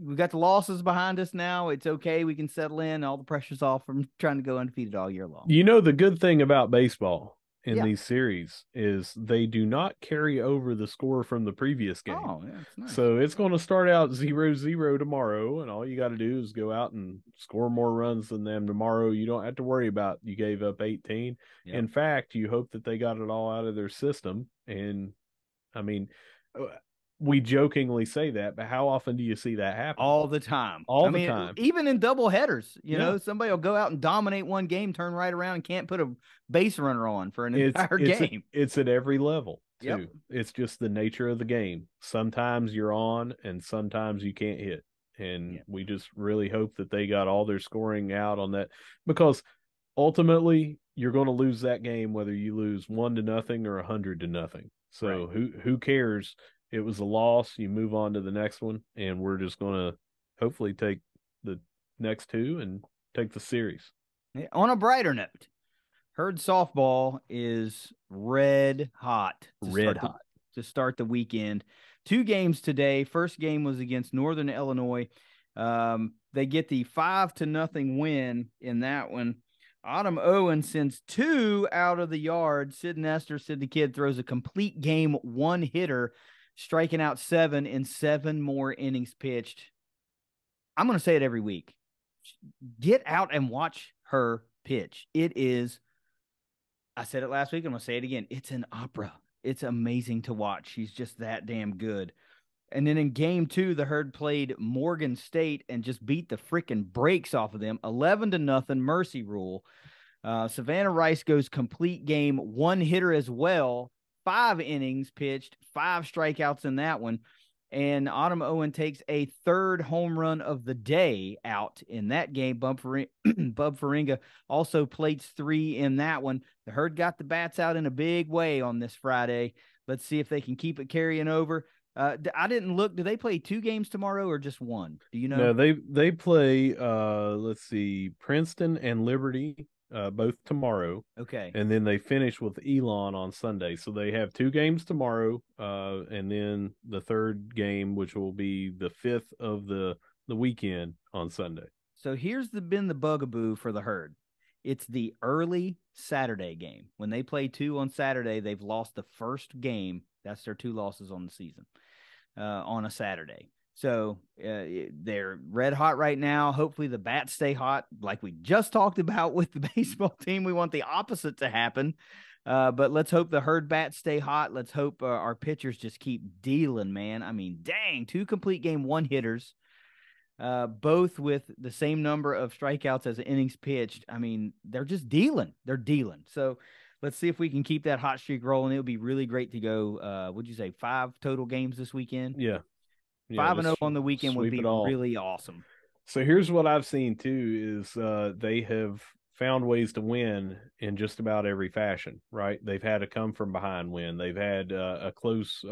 we've got the losses behind us now. It's okay. We can settle in. All the pressure's off from trying to go undefeated all year long. The good thing about baseball in these series is they do not carry over the score from the previous game. Oh, yeah, that's nice. So it's going to start out 0-0 tomorrow, and all you got to do is go out and score more runs than them tomorrow. You don't have to worry about you gave up 18. Yep. In fact, you hope that they got it all out of their system. And I mean, we jokingly say that, but how often do you see that happen? All the time. All the time. Even in double headers, somebody will go out and dominate one game, turn right around and can't put a base runner on for an entire game. It's at every level, too. Yep. It's just the nature of the game. Sometimes you're on and sometimes you can't hit. And we just really hope that they got all their scoring out on that, because ultimately you're going to lose that game whether you lose 1-0 or 100-0. So who cares? It was a loss. You move on to the next one, and we're just going to hopefully take the next 2 and take the series. On a brighter note, Herd softball is red hot. To start the weekend. 2 games today. First game was against Northern Illinois. They get the 5-0 win in that one. Autumn Owen sends 2 out of the yard. Sid Nestor, Sid the Kid, throws a complete game 1-hitter, striking out 7 in 7 more innings pitched. I'm going to say it every week. Get out and watch her pitch. It is, I said it last week, I'm going to say it again. It's an opera. It's amazing to watch. She's just that damn good. And then in game 2, the Herd played Morgan State and just beat the freaking brakes off of them. 11-0 mercy rule. Savannah Rice goes complete game 1-hitter as well. 5 innings pitched, 5 strikeouts in that one. And Autumn Owen takes a third home run of the day out in that game. Bub Faringa also plates 3 in that one. The Herd got the bats out in a big way on this Friday. Let's see if they can keep it carrying over. I didn't look. Do they play 2 games tomorrow or just 1? Do you know? No, they play let's see, Princeton and Liberty both tomorrow. Okay. And then they finish with Elon on Sunday. So they have 2 games tomorrow, and then the third game, which will be the 5th of the weekend on Sunday. So here's been the bugaboo for the Herd. It's the early Saturday game. When they play 2 on Saturday, they've lost the first game. That's their 2 losses on the season on a Saturday. So they're red hot right now. Hopefully the bats stay hot. Like we just talked about with the baseball team, we want the opposite to happen. But let's hope the Herd bats stay hot. Let's hope our pitchers just keep dealing, man. I mean, dang, 2 complete game 1 hitters, both with the same number of strikeouts as innings pitched. I mean, they're just dealing. They're dealing. So let's see if we can keep that hot streak rolling. It would be really great to go, would you say 5 total games this weekend? Yeah. 5-0 on the weekend would be really awesome. So here's what I've seen too is they have found ways to win in just about every fashion, right? They've had a come from behind win. They've had a close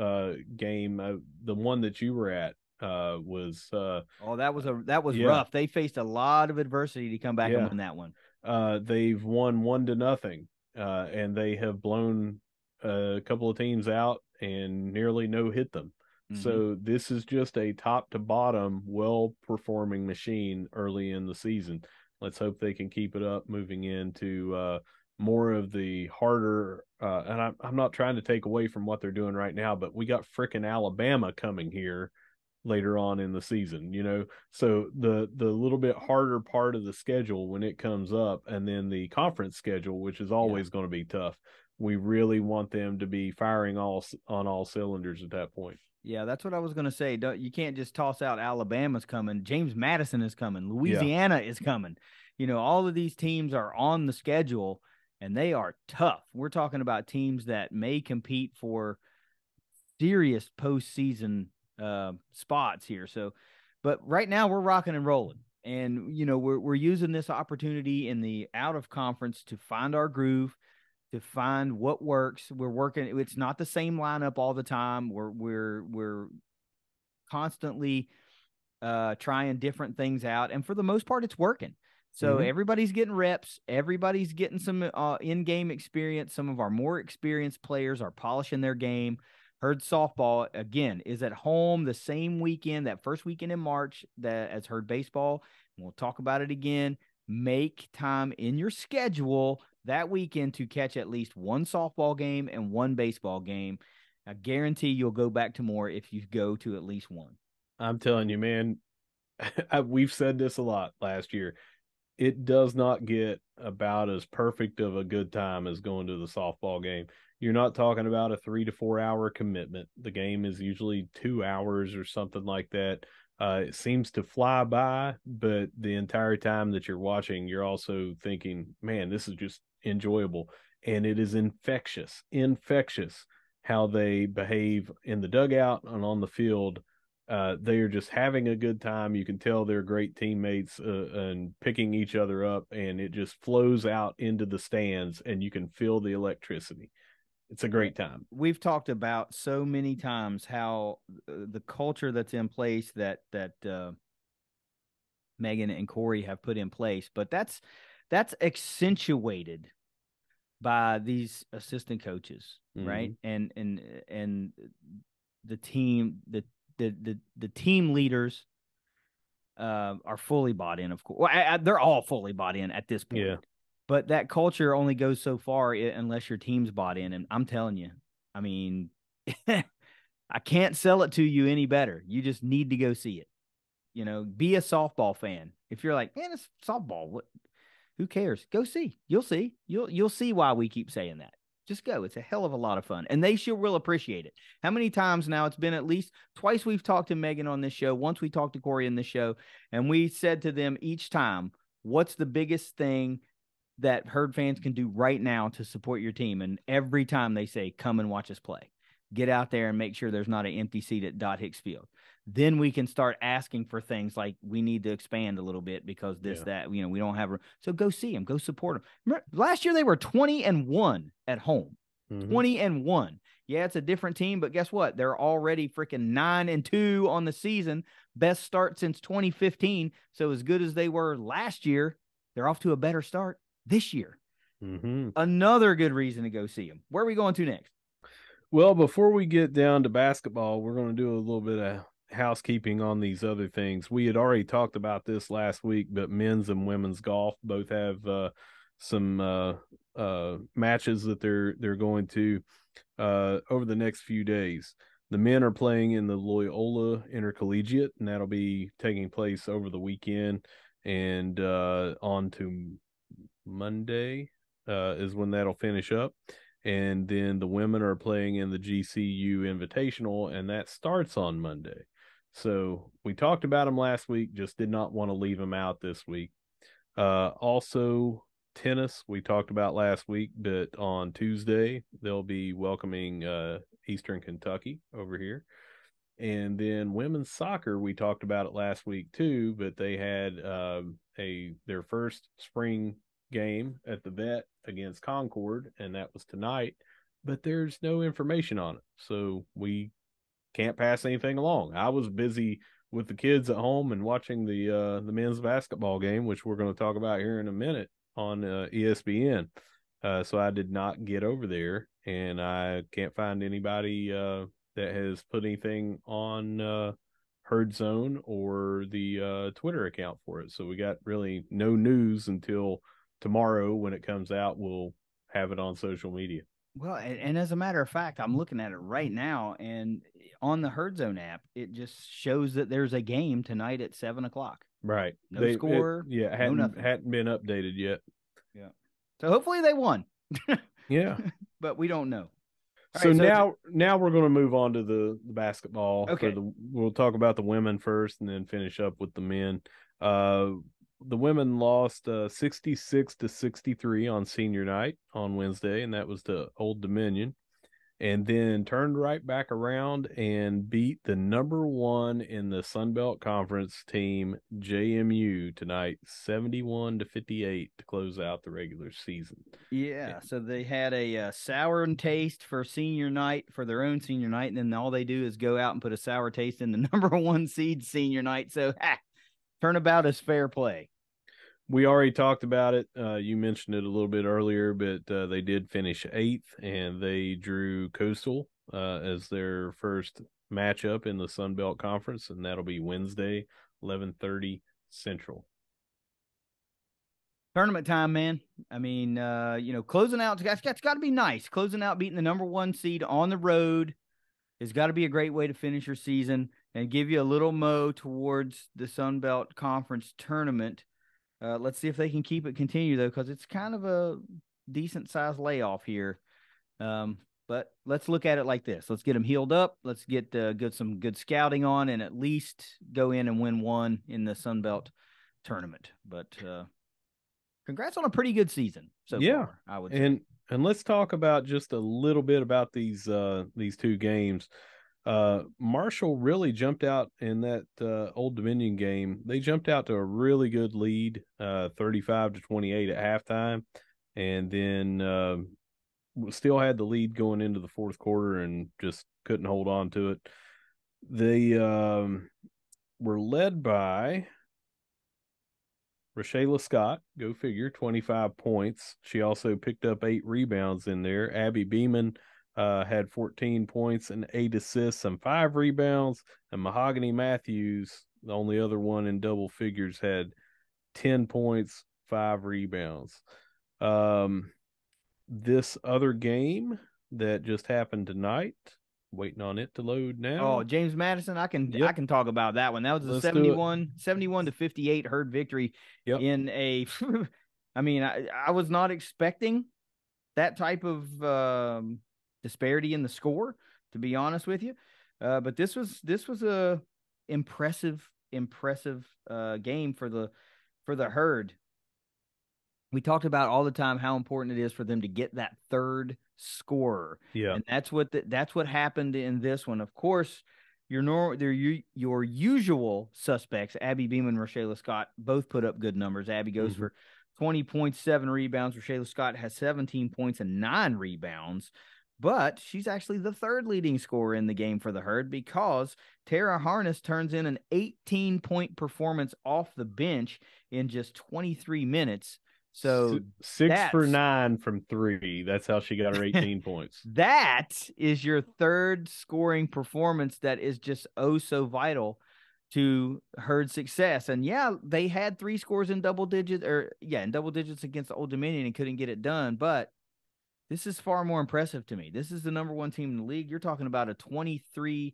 game. The one that you were at was that was rough. They faced a lot of adversity to come back and win that one. They've won 1-0, and they have blown a couple of teams out and nearly no hit them. So this is just a top to bottom, well-performing machine early in the season. Let's hope they can keep it up moving into more of the harder. And I'm not trying to take away from what they're doing right now, but we got frickin' Alabama coming here later on in the season, So the little bit harder part of the schedule when it comes up, and then the conference schedule, which is always going to be tough. We really want them to be firing on all cylinders at that point. Yeah, that's what I was going to say. You can't just toss out Alabama's coming. James Madison is coming. Louisiana is coming. All of these teams are on the schedule, and they are tough. We're talking about teams that may compete for serious postseason spots here. So, but right now we're rocking and rolling. And, we're using this opportunity in the out of conference to find our groove, to find what works. We're working. It's not the same lineup all the time. We're constantly trying different things out, and for the most part, it's working. So everybody's getting reps. Everybody's getting some in-game experience. Some of our more experienced players are polishing their game. Herd softball again is at home the same weekend, that first weekend in March, as Herd baseball. And we'll talk about it again. Make time in your schedule that weekend to catch at least 1 softball game and 1 baseball game. I guarantee you'll go back to more if you go to at least 1. I'm telling you, man, we've said this a lot last year. It does not get about as perfect of a good time as going to the softball game. You're not talking about a 3 to 4 hour commitment. The game is usually 2 hours or something like that. It seems to fly by, but the entire time that you're watching, you're also thinking, man, this is just enjoyable. And it is infectious how they behave in the dugout and on the field. They are just having a good time. You can tell they're great teammates and picking each other up, and it just flows out into the stands, and you can feel the electricity. It's a great time. We've talked about so many times how the culture that's in place that Megan and Corey have put in place, but that's accentuated by these assistant coaches, right? And the team, the team leaders are fully bought in, of course. Well, they're all fully bought in at this point. Yeah. But that culture only goes so far unless your team's bought in. And I'm telling you, I mean, I can't sell it to you any better. You just need to go see it. Be a softball fan. If you're like, man, it's softball. Who cares? Go see. You'll see. You'll see why we keep saying that. Just go. It's a hell of a lot of fun. And they sure will appreciate it. How many times now? It's been at least twice we've talked to Megan on this show. Once we talked to Corey in this show. And we said to them each time, what's the biggest thing that Herd fans can do right now to support your team? And every time they say, come and watch us play. get out there and make sure there's not an empty seat at Dot Hicks Field. Then we can start asking for things like we need to expand a little bit because that, we don't have. So go see them, go support them. Remember, last year they were 20-1 at home. 20-1. Yeah, it's a different team, but guess what? They're already freaking 9-2 on the season. Best start since 2015. So as good as they were last year, they're off to a better start this year. Another good reason to go see them. Where are we going to next? Well, before we get down to basketball, we're going to do a little bit of housekeeping on these other things. We had already talked about this last week, but men's and women's golf both have some matches that they're going to over the next few days. The men are playing in the Loyola Intercollegiate, and that'll be taking place over the weekend. And on to Monday is when that'll finish up. And then the women are playing in the GCU Invitational, and that starts on Monday. So we talked about them last week, just did not want to leave them out this week. Also, tennis, we talked about last week, but on Tuesday, they'll be welcoming Eastern Kentucky over here. And then women's soccer, we talked about it last week too, but they had their first spring game at the Vet against Concord, and that was tonight, but there's no information on it, so we can't pass anything along. I was busy with the kids at home and watching the men's basketball game, which we're going to talk about here in a minute on ESPN, so I did not get over there, and I can't find anybody that has put anything on Herd Zone or the Twitter account for it, so we got really no news until tomorrow when it comes out. We'll have it on social media. Well, and as a matter of fact, I'm looking at it right now, and on the Herd Zone app, it just shows that there's a game tonight at 7:00. Right. No score. Hadn't been updated yet. Yeah. So hopefully they won. Yeah. But we don't know. So, right, now we're going to move on to the basketball. Okay. We'll talk about the women first and then finish up with the men. The women lost 66-63 on senior night on Wednesday, and that was to Old Dominion, and then turned right back around and beat the number one in the Sun Belt Conference team, JMU, tonight, 71-58 to close out the regular season. Yeah, so they had a sour taste for senior night, for their own senior night, and then all they do is go out and put a sour taste in the number one seed senior night. So, turnabout is fair play. We already talked about it. You mentioned it a little bit earlier, but they did finish 8th, and they drew Coastal as their first matchup in the Sun Belt Conference, and that'll be Wednesday, 11:30 Central. Tournament time, man. I mean, closing out, it's got to be nice. Closing out, beating the number one seed on the road has got to be a great way to finish your season and give you a little mo towards the Sun Belt Conference tournament. Let's see if they can continue, though, because it's kind of a decent-sized layoff here. But let's look at it like this. Let's get them healed up. Let's get some good scouting on and at least go in and win one in the Sun Belt tournament. But congrats on a pretty good season so far, I would say. And let's talk about just a little bit about these two games. Marshall really jumped out in that Old Dominion game. They jumped out to a really good lead, 35-28 at halftime, and then still had the lead going into the fourth quarter and just couldn't hold on to it. They were led by Rashayla Scott, go figure, 25 points. She also picked up 8 rebounds in there. Abby Beeman had 14 points and 8 assists and 5 rebounds. And Mahogany Matthews, the only other one in double figures, had 10 points, 5 rebounds. This other game that just happened tonight, waiting on it to load now. Oh, James Madison, I can talk about that one. That was a 71-58 Herd victory in a I mean, I was not expecting that type of disparity in the score, to be honest with you. But this was a impressive game for the Herd. we talked about all the time how important it is for them to get that third scorer. Yeah. And that's what happened in this one. Of course, your usual suspects, Abby Beeman, Rochelle Scott, both put up good numbers. Abby goes for 20 points, 7 rebounds. Rochelle Scott has 17 points and 9 rebounds. But she's actually the third leading scorer in the game for the Herd because Tara Harness turns in an 18-point performance off the bench in just 23 minutes. So 6 for 9 from 3. That's how she got her 18 points. That is your third scoring performance that is just oh so vital to Herd success. And yeah, they had 3 scores in double digits against Old Dominion and couldn't get it done. But this is far more impressive to me. This is the number 1 team in the league. You're talking about a 23-6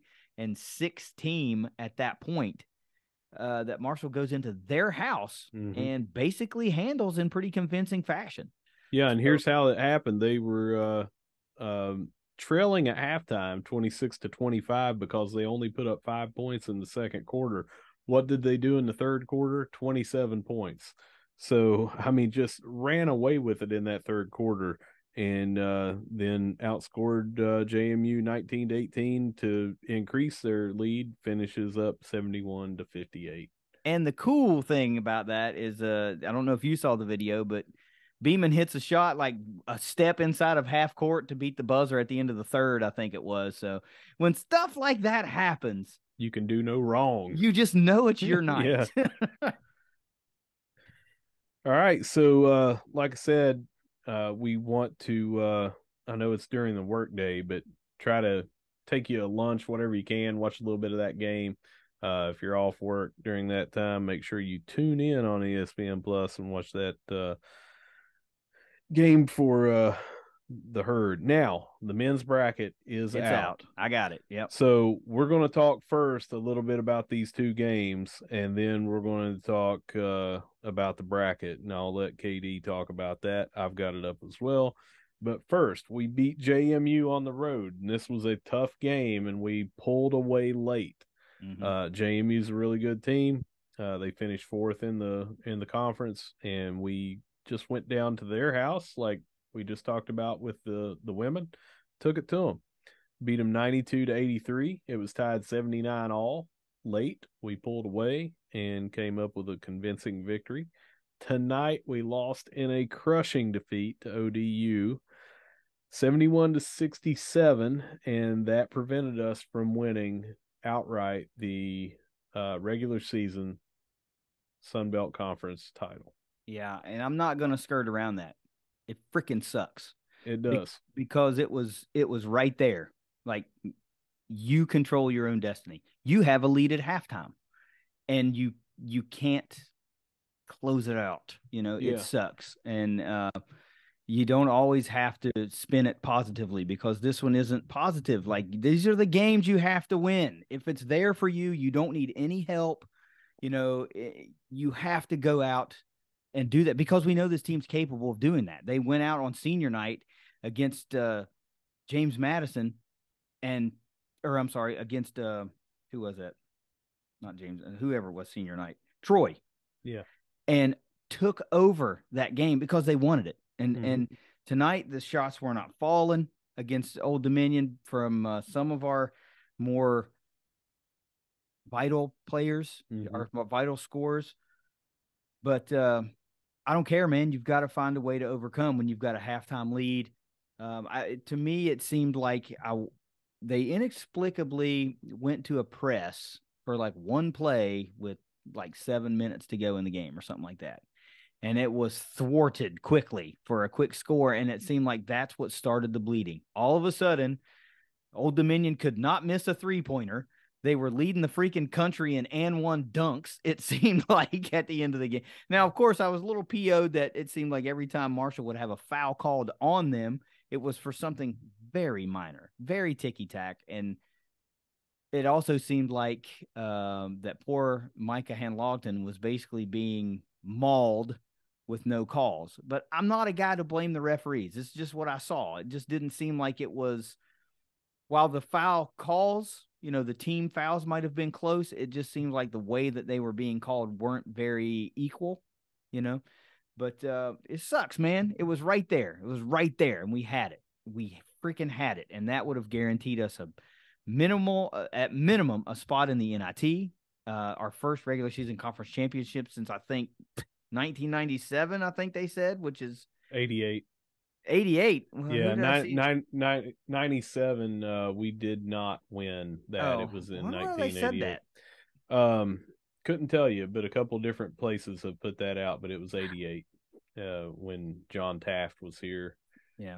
team at that point. That Marshall goes into their house and basically handles in pretty convincing fashion. Yeah, and here's how it happened. They were trailing at halftime 26-25 because they only put up 5 points in the second quarter. What did they do in the third quarter? 27 points. So, I mean, just ran away with it in that third quarter and then outscored JMU 19-18 to increase their lead, finishes up 71-58. And the cool thing about that is, I don't know if you saw the video, but Beeman hits a shot like a step inside of half court to beat the buzzer at the end of the third, I think it was. So when stuff like that happens, you can do no wrong. You just know it's your night. All right. So, like I said, we want to, I know it's during the workday, but try to take you a lunch, whatever you can, watch a little bit of that game. If you're off work during that time, make sure you tune in on ESPN Plus and watch that game for the Herd. Now, the men's bracket is out. I got it. Yep. So we're going to talk first a little bit about these 2 games, and then we're going to talk about the bracket, and I'll let KD talk about that. I've got it up as well. But first, we beat JMU on the road, and this was a tough game, and we pulled away late. JMU is a really good team. They finished 4th in the conference, and we just went down to their house like we just talked about with the women, took it to them, beat them 92-83. It was tied 79 all late. We pulled away and came up with a convincing victory. Tonight we lost in a crushing defeat to ODU, 71-67, and that prevented us from winning outright the regular season Sun Belt Conference title. Yeah, and I'm not going to skirt around that. It freaking sucks. It does. Because it was right there. Like, you control your own destiny. You have a lead at halftime, and you can't close it out. It sucks. And you don't always have to spin it positively because this one isn't positive. Like, these are the games you have to win. If it's there for you, you don't need any help. You have to go out and do that because we know this team's capable of doing that. They went out on senior night against James Madison against who was that? Not James, whoever was senior night, Troy. Yeah. And took over that game because they wanted it. And tonight the shots were not falling against Old Dominion from some of our more vital players, our vital scorers. But I don't care, man. You've got to find a way to overcome when you've got a halftime lead. To me, it seemed like they inexplicably went to a press for like one play with like 7 minutes to go in the game or something like that. And it was thwarted quickly for a quick score, and it seemed like that's what started the bleeding. All of a sudden, Old Dominion could not miss a three-pointer. They were leading the freaking country in and one dunks, it seemed like, at the end of the game. Now, of course, I was a little PO'd that it seemed like every time Marshall would have a foul called on them, it was for something very minor, very ticky-tack. And it also seemed like that poor Micah Hanlogton was basically being mauled with no calls. But I'm not a guy to blame the referees. It's just what I saw. It just didn't seem like it was, while the foul calls, the team fouls might have been close, it just seemed like the way that they were being called weren't very equal, But it sucks, man. It was right there. It was right there, and we had it. We freaking had it, and that would have guaranteed us at minimum, a spot in the NIT, our first regular season conference championship since I think 1997. I think they said, which is 88. 88. Well, yeah, 97. We did not win that. Oh, It was in where they said 1988. that? Couldn't tell you, but a couple different places have put that out. But it was 88 when John Taft was here. Yeah.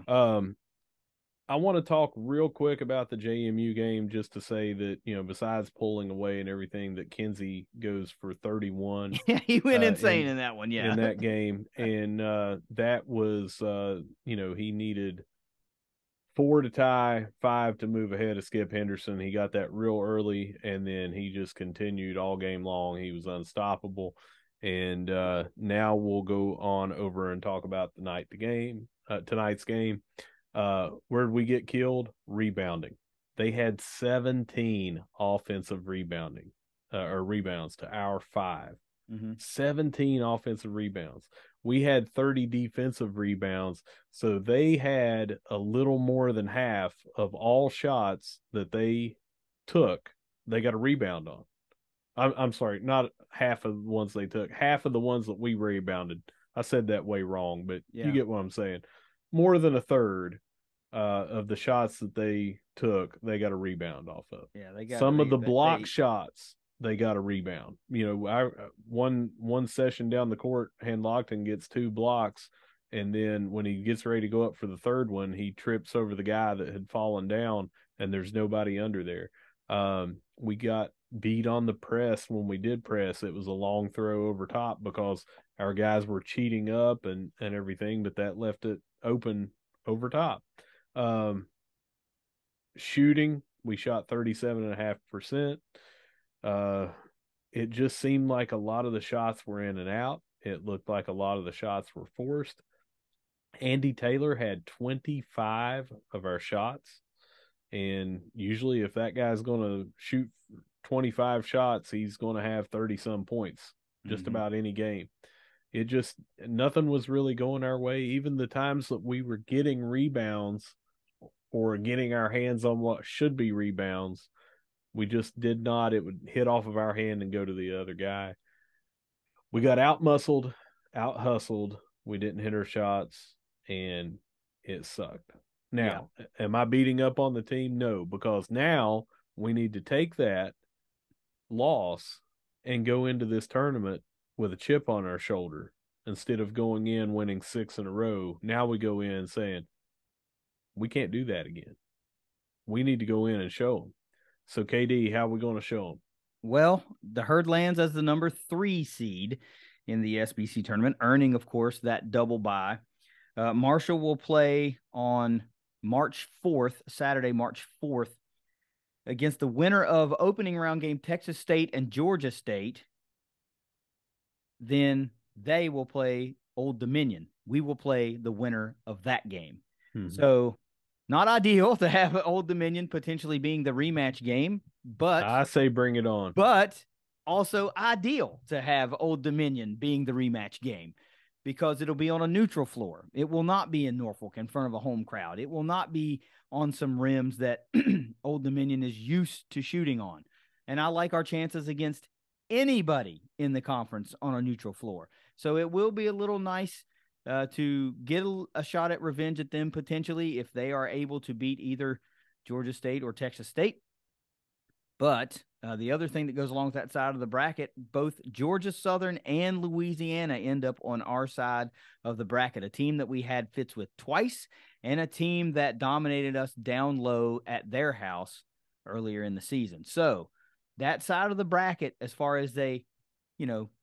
I want to talk real quick about the JMU game, just to say that, besides pulling away and everything, that Kinsey goes for 31. Yeah, he went insane in that one. Yeah, in that game, and that was he needed 4 to tie, 5 to move ahead of Skip Henderson. He got that real early, and then he just continued all game long. He was unstoppable. And now we'll go on over and talk about tonight's game. Where did we get killed? Rebounding. They had 17 offensive rebounds to our 5. 17 offensive rebounds. We had 30 defensive rebounds. So they had a little more than half of all shots that they took, they got a rebound on. I'm sorry, not half of the ones they took, half of the ones that we rebounded. I said that way wrong, but you get what I'm saying. More than a third of the shots that they took, they got a rebound off of. Yeah, they got some of the block shots. They got a rebound. One session down the court, Handlockton gets 2 blocks, and then when he gets ready to go up for the third one, he trips over the guy that had fallen down, and there's nobody under there. We got beat on the press when we did press. It was a long throw over top because our guys were cheating up and everything, but that left it open over top. Shooting, we shot 37.5%. It just seemed like a lot of the shots were in and out. It looked like a lot of the shots were forced. Andy Taylor had 25 of our shots. And usually if that guy's going to shoot 25 shots, he's going to have 30-some points just about any game. It just, nothing was really going our way. Even the times that we were getting rebounds or getting our hands on what should be rebounds, we just did not. It would hit off of our hand and go to the other guy. We got out-muscled, out-hustled. We didn't hit our shots, and it sucked. Now, am I beating up on the team? No, because now we need to take that loss and go into this tournament with a chip on our shoulder instead of going in winning 6 in a row. Now we go in saying, we can't do that again. We need to go in and show them. So, KD, how are we going to show them? Well, the Herd lands as the number 3 seed in the SBC tournament, earning, of course, that double bye. Marshall will play on Saturday, March 4th, against the winner of opening round game Texas State and Georgia State. Then they will play Old Dominion. We will play the winner of that game. So not ideal to have Old Dominion potentially being the rematch game, but I say bring it on. But also ideal to have Old Dominion being the rematch game because it'll be on a neutral floor. It will not be in Norfolk in front of a home crowd. It will not be on some rims that Old Dominion is used to shooting on. And I like our chances against anybody in the conference on a neutral floor. So it will be a little nice to get a shot at revenge at them potentially if they are able to beat either Georgia State or Texas State. But the other thing that goes along with that side of the bracket, both Georgia Southern and Louisiana end up on our side of the bracket, a team that we had fits with twice and a team that dominated us down low at their house earlier in the season. So that side of the bracket, as far as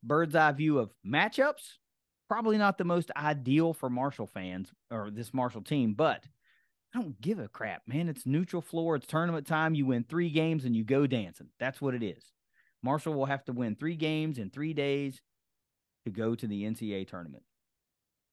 bird's eye view of matchups, probably not the most ideal for Marshall fans or this Marshall team, but I don't give a crap, man. It's neutral floor. It's tournament time. You win 3 games and you go dancing. That's what it is. Marshall will have to win 3 games in 3 days to go to the NCAA tournament.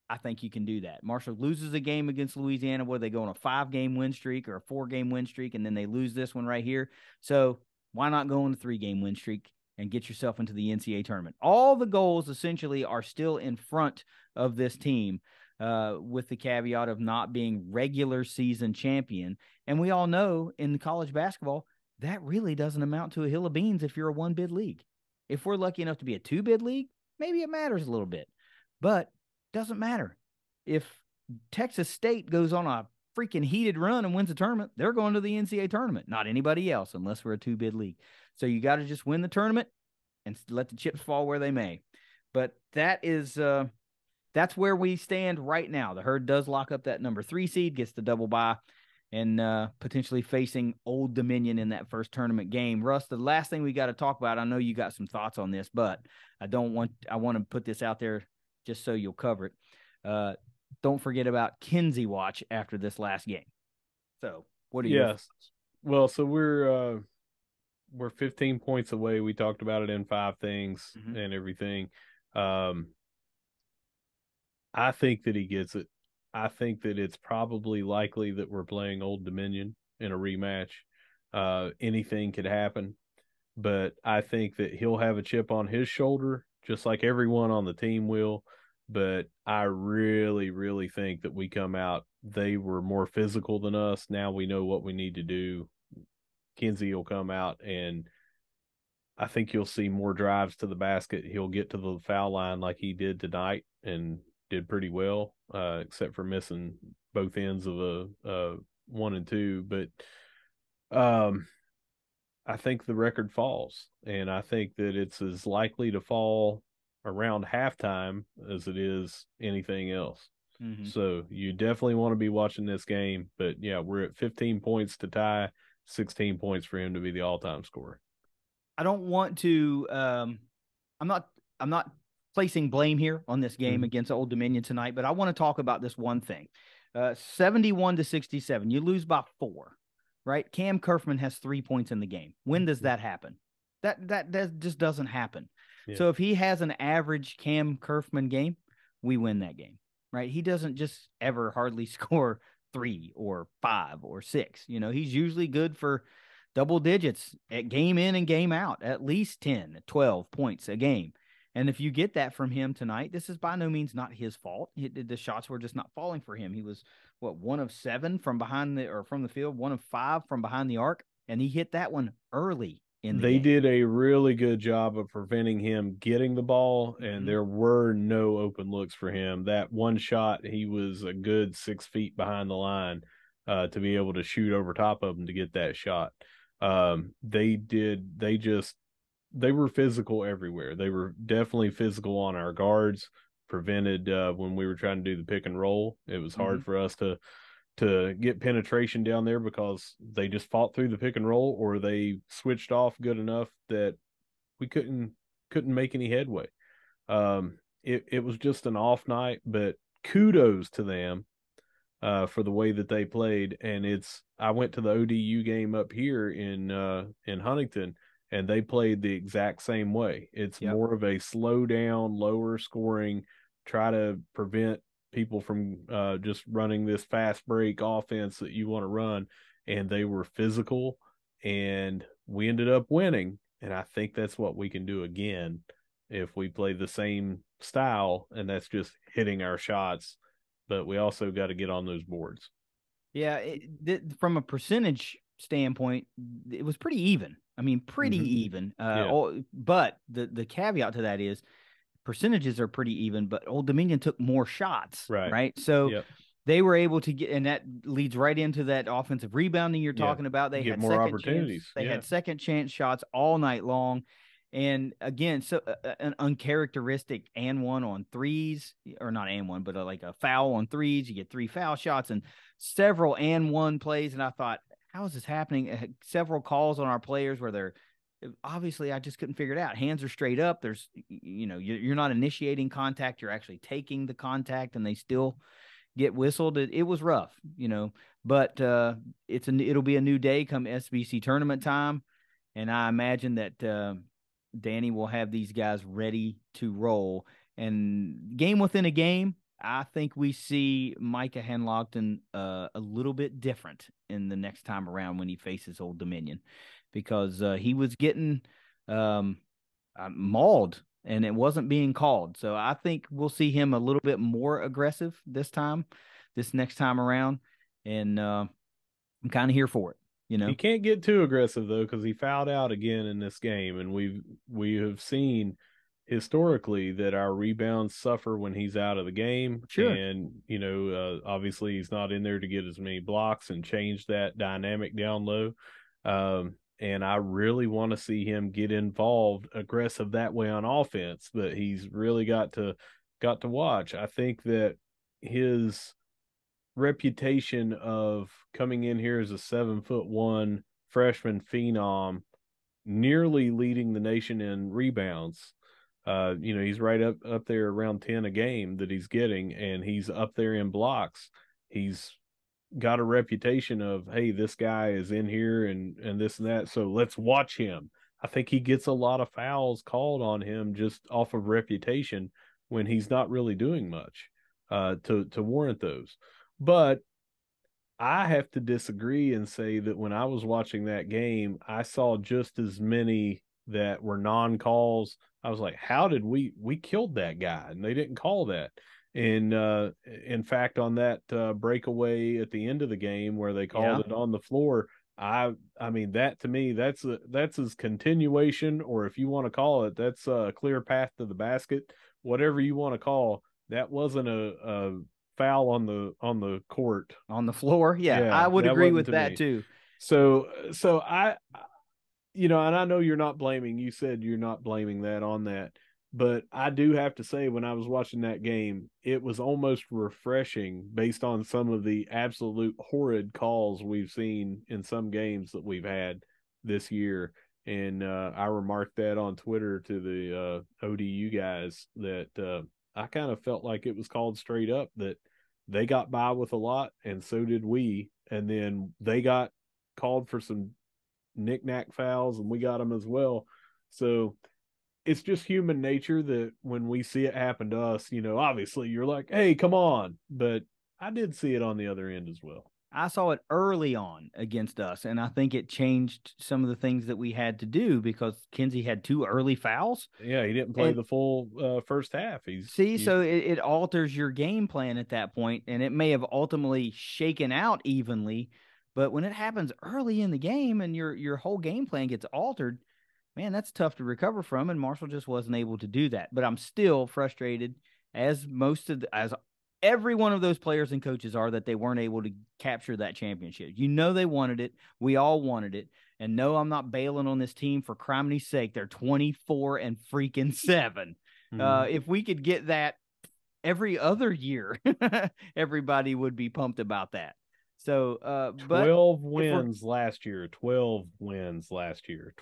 I think you can do that. Marshall loses a game against Louisiana where they go on a 5-game win streak or a 4-game win streak, and then they lose this one right here. So why not go on a 3-game win streak and get yourself into the NCAA tournament. All the goals essentially are still in front of this team, with the caveat of not being regular season champion. And we all know in college basketball, that really doesn't amount to a hill of beans if you're a one bid league. If we're lucky enough to be a two bid league, maybe it matters a little bit, but doesn't matter. If Texas State goes on a freaking heated run and wins the tournament, they're going to the NCAA tournament, not anybody else, unless we're a two bid league. So you got to just win the tournament and let the chips fall where they may. But that's where we stand right now. The Herd does lock up that number 3 seed, gets the double bye, and potentially facing Old Dominion in that first tournament game. Russ, the last thing we got to talk about, I know you got some thoughts on this, but I want to put this out there just so you'll cover it. Don't forget about Kinsey watch after this last game. So what are your thoughts? Well, so we're 15 points away. We talked about it in 5 things and everything. I think that he gets it. I think that it's probably likely that we're playing Old Dominion in a rematch. Anything could happen, but I think that he'll have a chip on his shoulder, just like everyone on the team will. But I really, really think that we come out. They were more physical than us. Now we know what we need to do. Kinsey will come out, and I think you'll see more drives to the basket. He'll get to the foul line like he did tonight and did pretty well, except for missing both ends of a 1 and 2. But I think the record falls, and I think that it's as likely to fall around halftime as it is anything else. So you definitely want to be watching this game. But yeah, we're at 15 points to tie, 16 points for him to be the all-time scorer. I don't want to I'm not placing blame here on this game against Old Dominion tonight, but I want to talk about this one thing. 71-67. You lose by 4, right? Cam Kerfman has 3 points in the game. When does that happen? That just doesn't happen. Yeah. So if he has an average Cam Kerfman game, we win that game, right? He doesn't just ever hardly score 3 or 5 or 6. You know, he's usually good for double digits at game in and game out, at least 10, 12 points a game. And if you get that from him tonight, this is by no means not his fault. The shots were just not falling for him. He was, 1 of 7 from behind from the field, 1 of 5 from behind the arc, and he hit that one early in the game. They did a really good job of preventing him getting the ball, and there were no open looks for him. That one shot, he was a good 6 feet behind the line to be able to shoot over top of him to get that shot. They were physical everywhere. They were definitely physical on our guards, prevented when we were trying to do the pick and roll. It was hard for us to get penetration down there because they just fought through the pick and roll, or they switched off good enough that we couldn't make any headway. It was just an off night, but kudos to them for the way that they played. And I went to the ODU game up here in Huntington, and they played the exact same way. It's more of a slow down, lower scoring, try to prevent people from just running this fast break offense that you want to run. And they were physical, and we ended up winning. And I think that's what we can do again if we play the same style, and that's just hitting our shots. But we also got to get on those boards. Yeah, from a percentage standpoint, it was pretty even. I mean, pretty even. But the caveat to that is percentages are pretty even, but Old Dominion took more shots, right? So they were able to get, and that leads right into that offensive rebounding you're talking about. They had more opportunities. They had second chance shots all night long. And again, so an uncharacteristic and 1 on threes, or not and 1, but like a foul on threes. You get 3 foul shots and several and 1 plays. And I thought, how is this happening? Several calls on our players where they're obviously, I just couldn't figure it out. Hands are straight up. There's, you're not initiating contact. You're actually taking the contact, and they still get whistled. It was rough, but it'll be a new day come SBC tournament time. And I imagine that Danny will have these guys ready to roll. And game within a game, I think we see Micah Henlogton a little bit different in the next time around when he faces Old Dominion, because he was getting mauled, and it wasn't being called. So I think we'll see him a little bit more aggressive this next time around, and I'm kind of here for it. He can't get too aggressive though, because he fouled out again in this game, and we have seen historically that our rebounds suffer when he's out of the game. Sure. And obviously he's not in there to get as many blocks and change that dynamic down low. And I really want to see him get involved aggressive that way on offense, but he's really got to watch. I think that his reputation of coming in here as a 7'1" freshman phenom, nearly leading the nation in rebounds. He's right up there around 10 a game that he's getting, and he's up there in blocks. He's got a reputation of, hey, this guy is in here and this and that, so let's watch him. I think he gets a lot of fouls called on him just off of reputation when he's not really doing much to warrant those. But I have to disagree and say that when I was watching that game, I saw just as many that were non-calls. I was like, how did we killed that guy and they didn't call that? And in fact, on that breakaway at the end of the game where they called it on the floor, I mean, that to me, that's his continuation, or if you want to call it, that's a clear path to the basket, whatever you want to call. That wasn't a foul on the court, on the floor. Yeah, I would agree with that too. So I, and I know you're not blaming, you said you're not blaming that on that, but I do have to say, when I was watching that game, it was almost refreshing based on some of the absolute horrid calls we've seen in some games that we've had this year. And I remarked that on Twitter to the ODU guys that I kind of felt like it was called straight up, that they got by with a lot, and so did we. And then they got called for some knick-knack fouls, and we got them as well. So it's just human nature that when we see it happen to us, obviously you're like, hey, come on. But I did see it on the other end as well. I saw it early on against us, and I think it changed some of the things that we had to do because Kinsey had 2 early fouls. Yeah, he didn't play the full first half. So it alters your game plan at that point, and it may have ultimately shaken out evenly. But when it happens early in the game and your whole game plan gets altered, man, that's tough to recover from. And Marshall just wasn't able to do that. But I'm still frustrated, as every one of those players and coaches are, that they weren't able to capture that championship. They wanted it. We all wanted it. And no, I'm not bailing on this team for crimini's sake. They're 24-7. If we could get that every other year, everybody would be pumped about that. So 12 wins last year, 24 this year.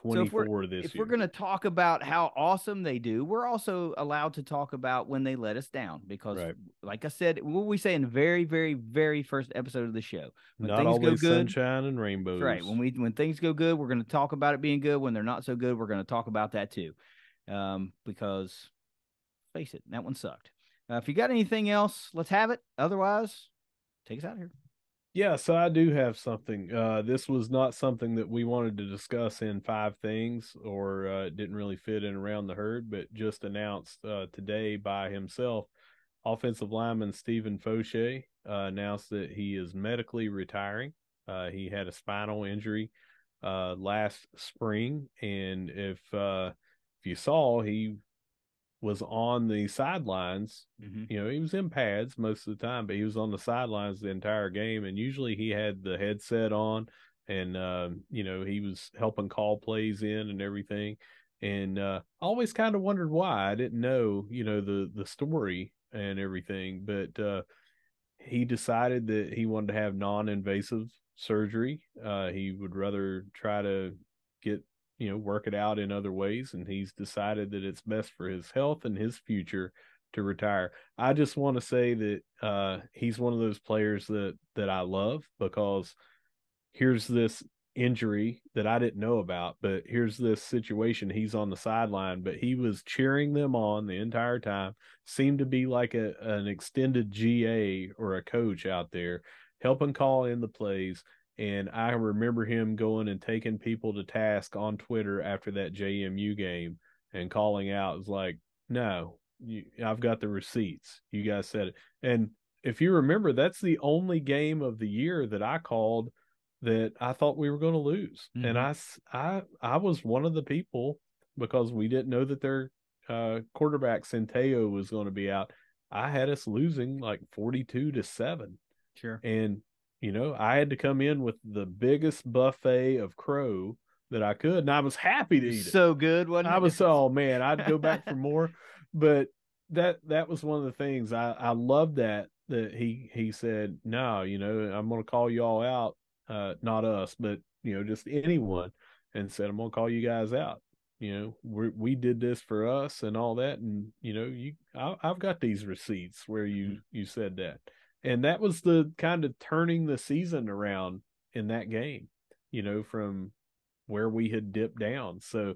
If we're going to talk about how awesome they do, we're also allowed to talk about when they let us down, because like I said, what we say in the very, very, very first episode of the show, when not things always go good, sunshine and rainbows. Right. When things go good, we're going to talk about it being good. When they're not so good, we're going to talk about that too. Because face it, that one sucked. If you got anything else, let's have it. Otherwise, take us out of here. Yeah, so I do have something. This was not something that we wanted to discuss in 5 things, or it didn't really fit in around the herd, but just announced today by himself. Offensive lineman Stephen Fauché announced that he is medically retiring. He had a spinal injury last spring, and if you saw, he was on the sidelines. He was in pads most of the time, but he was on the sidelines the entire game. And usually he had the headset on, and he was helping call plays in and everything. And I always kind of wondered why. I didn't know, the story and everything, but he decided that he wanted to have non-invasive surgery. He would rather try to get work it out in other ways, and he's decided that it's best for his health and his future to retire. I just want to say that he's one of those players that I love, because here's this injury that I didn't know about, but here's this situation. He's on the sideline, but he was cheering them on the entire time, seemed to be like an extended GA or a coach out there, helping call in the plays. And I remember him going and taking people to task on Twitter after that JMU game and calling out is like, no, I've got the receipts. You guys said it. And if you remember, that's the only game of the year that I called that I thought we were going to lose. Mm-hmm. And I was one of the people, because we didn't know that their quarterback Centeo was going to be out. I had us losing like 42-7. Sure. And, I had to come in with the biggest buffet of crow that I could, and I was happy to eat it. So good, wasn't it? I was, oh man, I'd go back for more. But that was one of the things I loved, that he said, no, I'm going to call you all out, not us, but just anyone, and said, I'm going to call you guys out. We did this for us and all that, and I've got these receipts where you said that. And that was the kind of turning the season around in that game, from where we had dipped down. So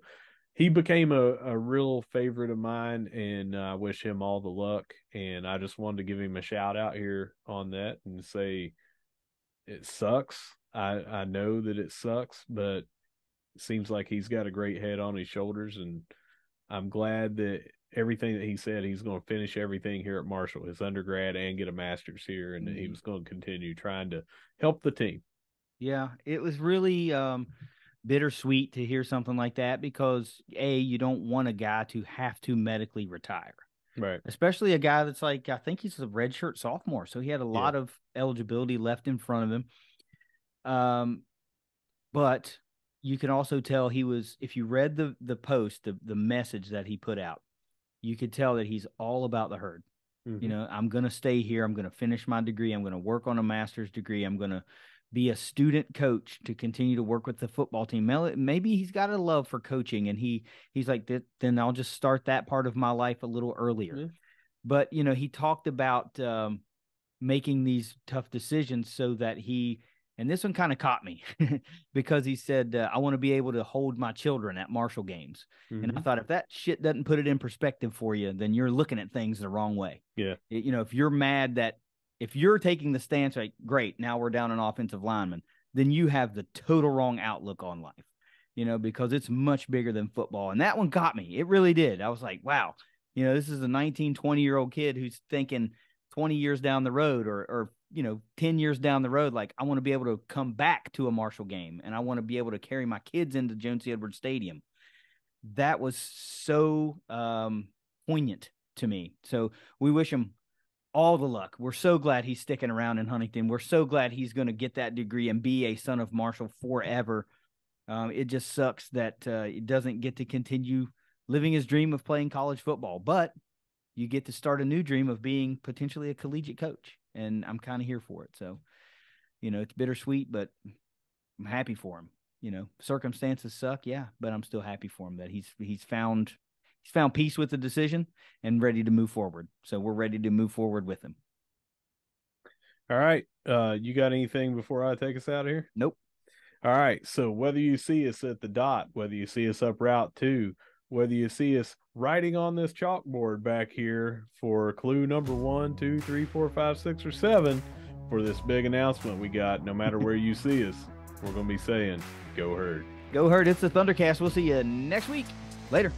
he became a real favorite of mine, and I wish him all the luck. And I just wanted to give him a shout out here on that and say it sucks. I know that it sucks, but it seems like he's got a great head on his shoulders, and I'm glad that everything that he said, he's going to finish everything here at Marshall, his undergrad, and get a master's here, and that he was going to continue trying to help the team. Yeah, it was really bittersweet to hear something like that, because you don't want a guy to have to medically retire, right? Especially a guy that's like, I think he's a redshirt sophomore, so he had a lot of eligibility left in front of him. But you can also tell he was, if you read the post, the message that he put out, you could tell that he's all about the herd. Mm-hmm. I'm going to stay here. I'm going to finish my degree. I'm going to work on a master's degree. I'm going to be a student coach to continue to work with the football team. Maybe he's got a love for coaching, and he's like, then I'll just start that part of my life a little earlier. Mm-hmm. But, he talked about making these tough decisions so that and this one kind of caught me because he said, I want to be able to hold my children at Marshall games. Mm-hmm. And I thought, if that shit doesn't put it in perspective for you, then you're looking at things the wrong way. Yeah. If you're mad that, if you're taking the stance like, great, now we're down an offensive lineman, then you have the total wrong outlook on life, because it's much bigger than football. And that one got me. It really did. I was like, wow, this is a 19, 20-year-old kid who's thinking 20 years down the road or 10 years down the road, like, I want to be able to come back to a Marshall game, and I want to be able to carry my kids into Joan C. Edwards Stadium. That was so poignant to me. So we wish him all the luck. We're so glad he's sticking around in Huntington. We're so glad he's going to get that degree and be a son of Marshall forever. It just sucks that it doesn't get to continue living his dream of playing college football, but you get to start a new dream of being potentially a collegiate coach. And I'm kind of here for it. So, it's bittersweet, but I'm happy for him. Circumstances suck. Yeah. But I'm still happy for him that he's found peace with the decision and ready to move forward. So we're ready to move forward with him. All right. You got anything before I take us out of here? Nope. All right. So whether you see us at the dot, whether you see us up Route 2, whether you see us writing on this chalkboard back here for clue number 1, 2, 3, 4, 5, 6, or 7 for this big announcement we got, no matter where you see us, we're going to be saying, go Herd. Go Herd. It's the ThunderCast. We'll see you next week. Later.